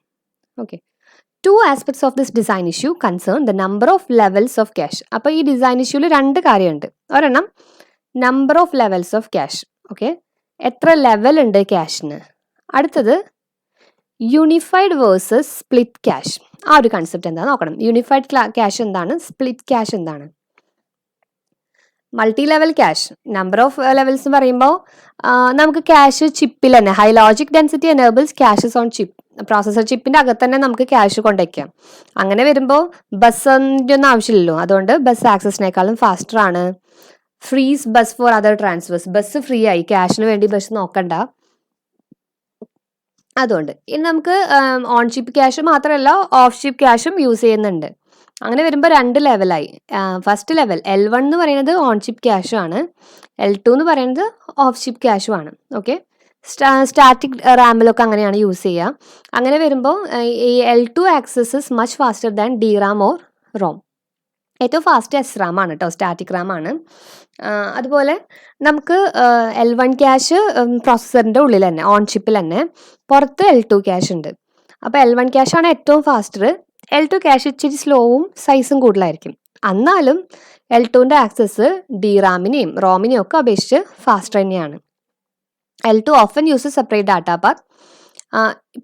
Okay, 2 aspects of this design issue concern the number of levels of cache. അപ്പോൾ ഈ design ഇഷ്യൂവിൽ 2 കാര്യമുണ്ട്. ഒരെണ്ണം number of levels of cache. Okay, എത്ര ലെവൽ ഉണ്ട് ക്യാഷിന്. അടുത്തത് യൂണിഫൈഡ് വേഴ്സസ് സ്പ്ലിറ്റ് ക്യാഷ്. ആ ഒരു കൺസെപ്റ്റ് എന്താ നോക്കണം. യൂണിഫൈഡ് ക്യാഷ് എന്താണ്, സ്പ്ലിറ്റ് ക്യാഷ് എന്താണ്. Multi level cache, number of levels എന്ന് പറയുമ്പോൾ നമുക്ക് ക്യാഷ് ചിപ്പിൽ തന്നെ, high logic density enables caches on chip, processor ചിപ്പിൻ്റെ അകത്ത് തന്നെ നമുക്ക് ക്യാഷ് കൊണ്ടുവയ്ക്കാം. അങ്ങനെ വരുമ്പോൾ ബസ്സിൻ്റെ ഒന്നും ആവശ്യമില്ലല്ലോ, അതുകൊണ്ട് ബസ് ആക്സസിനേക്കാളും ഫാസ്റ്റർ ആണ്. Frees bus for other transfers, bus free ആയി, ക്യാഷിന് വേണ്ടി ബസ് നോക്കണ്ട. അതുകൊണ്ട് ഇനി നമുക്ക് ഓൺ ചിപ്പ് ക്യാഷ് മാത്രമല്ല ഓഫ് ചിപ്പ് ക്യാഷും യൂസ് ചെയ്യുന്നുണ്ട്. അങ്ങനെ വരുമ്പോൾ 2 ലെവലായി. ഫസ്റ്റ് ലെവൽ L1 എന്ന് പറയുന്നത് ഓൺ ചിപ്പ് ക്യാഷും ആണ്, L2 എന്ന് പറയുന്നത് ഓഫ് ചിപ്പ് ക്യാഷും ആണ്. ഓക്കെ, സ്റ്റാറ്റിക് റാമിലൊക്കെ അങ്ങനെയാണ് യൂസ് ചെയ്യുക. അങ്ങനെ വരുമ്പോൾ ഈ L2 access much faster than D RAM or ROM. ഏറ്റവും ഫാസ്റ്റ് എസ് റാം ആണ് കേട്ടോ, സ്റ്റാറ്റിക് റാം ആണ്. അതുപോലെ നമുക്ക് L1 ക്യാഷ് പ്രോസസ്സറിൻ്റെ ഉള്ളിൽ തന്നെ, ഓൺ ചിപ്പിൽ തന്നെ, പുറത്ത് L2 ക്യാഷ് ഉണ്ട്. അപ്പോൾ L1 ക്യാഷ് ആണ് ഏറ്റവും ഫാസ്റ്റർ, L2 ക്യാഷ് ഇച്ചിരി സ്ലോവും സൈസും കൂടുതലായിരിക്കും. എന്നാലും L2ൻ്റെ ആക്സസ് ഡി റാമിനെയും റോമിനെയും ഒക്കെ അപേക്ഷിച്ച് ഫാസ്റ്റർ തന്നെയാണ്. L2 often use separate data path.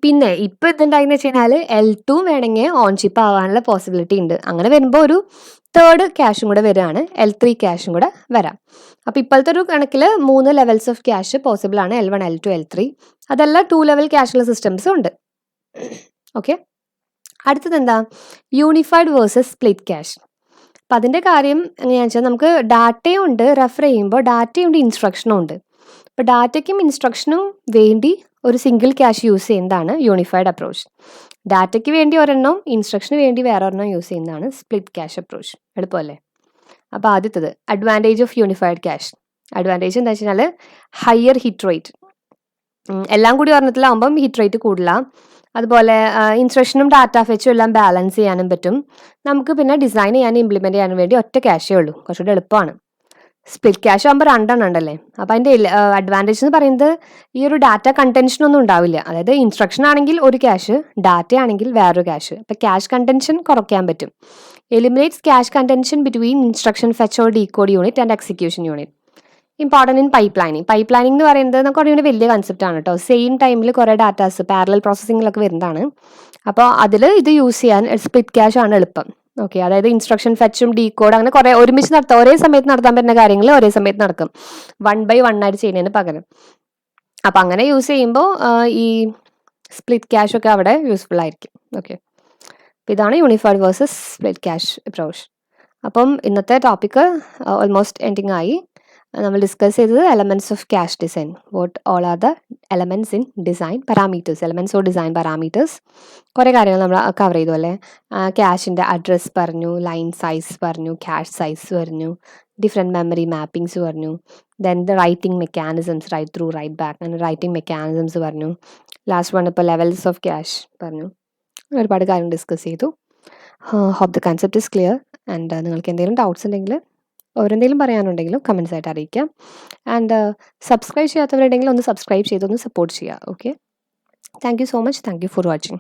പിന്നെ ഇപ്പോൾ ഇതുണ്ടായെന്ന് വെച്ച് കഴിഞ്ഞാൽ L2 വേണമെങ്കിൽ ഓൺ ചിപ്പ് ആവാനുള്ള പോസിബിലിറ്റി ഉണ്ട്. അങ്ങനെ വരുമ്പോൾ ഒരു 3rd ക്യാഷും കൂടെ വരികയാണ്, L3 ക്യാഷും കൂടെ വരാം. അപ്പോൾ ഇപ്പോഴത്തെ ഒരു കണക്കിൽ 3 ലെവൽസ് ഓഫ് ക്യാഷ് പോസിബിൾ ആണ്, L1, L2, L3. അതല്ല 2 ലെവൽ ക്യാഷുള്ള സിസ്റ്റംസും ഉണ്ട്. ഓക്കെ, അടുത്തത് എന്താ, യൂണിഫൈഡ് വേഴ്സസ് സ്പ്ലിറ്റ് ക്യാഷ്. അപ്പം അതിൻ്റെ കാര്യം എങ്ങനെയാണെന്ന് വെച്ചാൽ നമുക്ക് ഡാറ്റയും ഉണ്ട്, റെഫർ ചെയ്യുമ്പോൾ ഡാറ്റയും ഉണ്ട്, ഇൻസ്ട്രക്ഷനും ഉണ്ട്. അപ്പോൾ ഡാറ്റയ്ക്കും ഇൻസ്ട്രക്ഷനും വേണ്ടി ഒരു സിംഗിൾ ക്യാഷ് യൂസ് ചെയ്യുന്നതാണ് യൂണിഫൈഡ് അപ്രോച്ച്. ഡാറ്റയ്ക്ക് വേണ്ടി ഒരെണ്ണം, ഇൻസ്ട്രക്ഷന് വേണ്ടി വേറെ ഒരെണ്ണം യൂസ് ചെയ്യുന്നതാണ് സ്പ്ലിറ്റ് ക്യാഷ് അപ്രോച്ച്. എളുപ്പമല്ലേ. അപ്പോൾ ആദ്യത്തത് advantage of unified cache. Advantage എന്താ വെച്ച് കഴിഞ്ഞാൽ ഹയർ ഹിറ്റ് റേറ്റ്. എല്ലാം കൂടി ഒരെണ്ണത്തിലാവുമ്പം ഹിറ്റ് റേറ്റ് കൂടില്ല. അതുപോലെ ഇൻസ്ട്രക്ഷനും ഡാറ്റ ഫെച്ചും എല്ലാം ബാലൻസ് ചെയ്യാനും പറ്റും. നമുക്ക് പിന്നെ ഡിസൈൻ ചെയ്യാനും ഇംപ്ലിമെൻറ്റ് ചെയ്യാനും വേണ്ടി ഒറ്റ ക്യാഷേ ഉള്ളൂ. കുറച്ചുകൂടി എളുപ്പമാണ്. സ്പ്ലിറ്റ് ക്യാഷ് ആകുമ്പോൾ 2 ഉണ്ടല്ലേ. അപ്പോൾ അതിൻ്റെ അഡ്വാൻറ്റേജ് എന്ന് പറയുന്നത് ഈ ഒരു ഡാറ്റ കണ്ടൻഷനൊന്നും ഉണ്ടാവില്ല. അതായത് ഇൻസ്ട്രക്ഷൻ ആണെങ്കിൽ ഒരു ക്യാഷ്, ഡാറ്റ ആണെങ്കിൽ വേറൊരു ക്യാഷ്. അപ്പോൾ ക്യാഷ് കണ്ടൻഷൻ കുറയ്ക്കാൻ പറ്റും. Eliminates cash contention between instruction fetch or decode unit and execution unit. Important in pipe lining. Pipe lining എന്ന് പറയുന്നത് നമുക്ക് കുറേ വലിയ കൺസെപ്റ്റ് ആണ് കേട്ടോ. സെയിം ടൈമിൽ കുറേ ഡാറ്റാസ് പാരലൽ പ്രോസസ്സിങ്ങിലൊക്കെ വരുന്നതാണ്. അപ്പോൾ അതിൽ ഇത് യൂസ് ചെയ്യാൻ സ്പ്ലിറ്റ് ക്യാഷ് ആണ് എളുപ്പം. ഓക്കെ, അതായത് ഇൻസ്ട്രക്ഷൻ ഫെച്ചും ഡീകോഡ് അങ്ങനെ കുറേ ഒരുമിച്ച് നടത്താം. ഒരേ സമയത്ത് നടത്താൻ പറ്റുന്ന കാര്യങ്ങൾ ഒരേ സമയത്ത് നടക്കും, 1 by 1 ആയിട്ട് ചെയ്യുന്നതിന് പകരം. അപ്പം അങ്ങനെ യൂസ് ചെയ്യുമ്പോൾ ഈ സ്പ്ലിറ്റ് ക്യാഷ് ഒക്കെ അവിടെ യൂസ്ഫുൾ ആയിരിക്കും. ഓക്കെ, അപ്പോൾ ഇതാണ് unified versus split cache approach. അപ്പം ഇന്നത്തെ ടോപ്പിക്ക് ഓൾമോസ്റ്റ് എൻഡിങ് ആയി. നമ്മൾ ഡിസ്കസ് ചെയ്തത് elements of cache design. What all are the elements in design parameters, elements of design parameters. കുറേ കാര്യങ്ങൾ നമ്മൾ കവർ ചെയ്തു അല്ലേ. ക്യാഷിൻ്റെ അഡ്രസ്സ് പറഞ്ഞു, ലൈൻ സൈസ് പറഞ്ഞു, ക്യാഷ് സൈസ് പറഞ്ഞു, ഡിഫറെൻറ്റ് മെമ്മറി മാപ്പിങ്സ് പറഞ്ഞു, then the writing mechanisms, write through write back അങ്ങനെ റൈറ്റിംഗ് മെക്കാനിസംസ് പറഞ്ഞു. ലാസ്റ്റ് വൺ ഇപ്പോൾ ലെവൽസ് ഓഫ് ക്യാഷ് പറഞ്ഞു. ഒരുപാട് കാര്യം ഡിസ്കസ് ചെയ്തു. Hope the concept is clear. And നിങ്ങൾക്ക് എന്തെങ്കിലും ഡൗട്ട്സ് ഉണ്ടെങ്കിൽ ഓരെന്തെങ്കിലും പറയാനുണ്ടെങ്കിലും കമൻസ് ആയിട്ട് അറിയിക്കാം. ആൻഡ് സബ്സ്ക്രൈബ് ചെയ്യാത്തവരുണ്ടെങ്കിൽ ഒന്ന് സബ്സ്ക്രൈബ് ചെയ്തൊന്ന് സപ്പോർട്ട് ചെയ്യുക. Okay, thank you so much. Thank you for watching.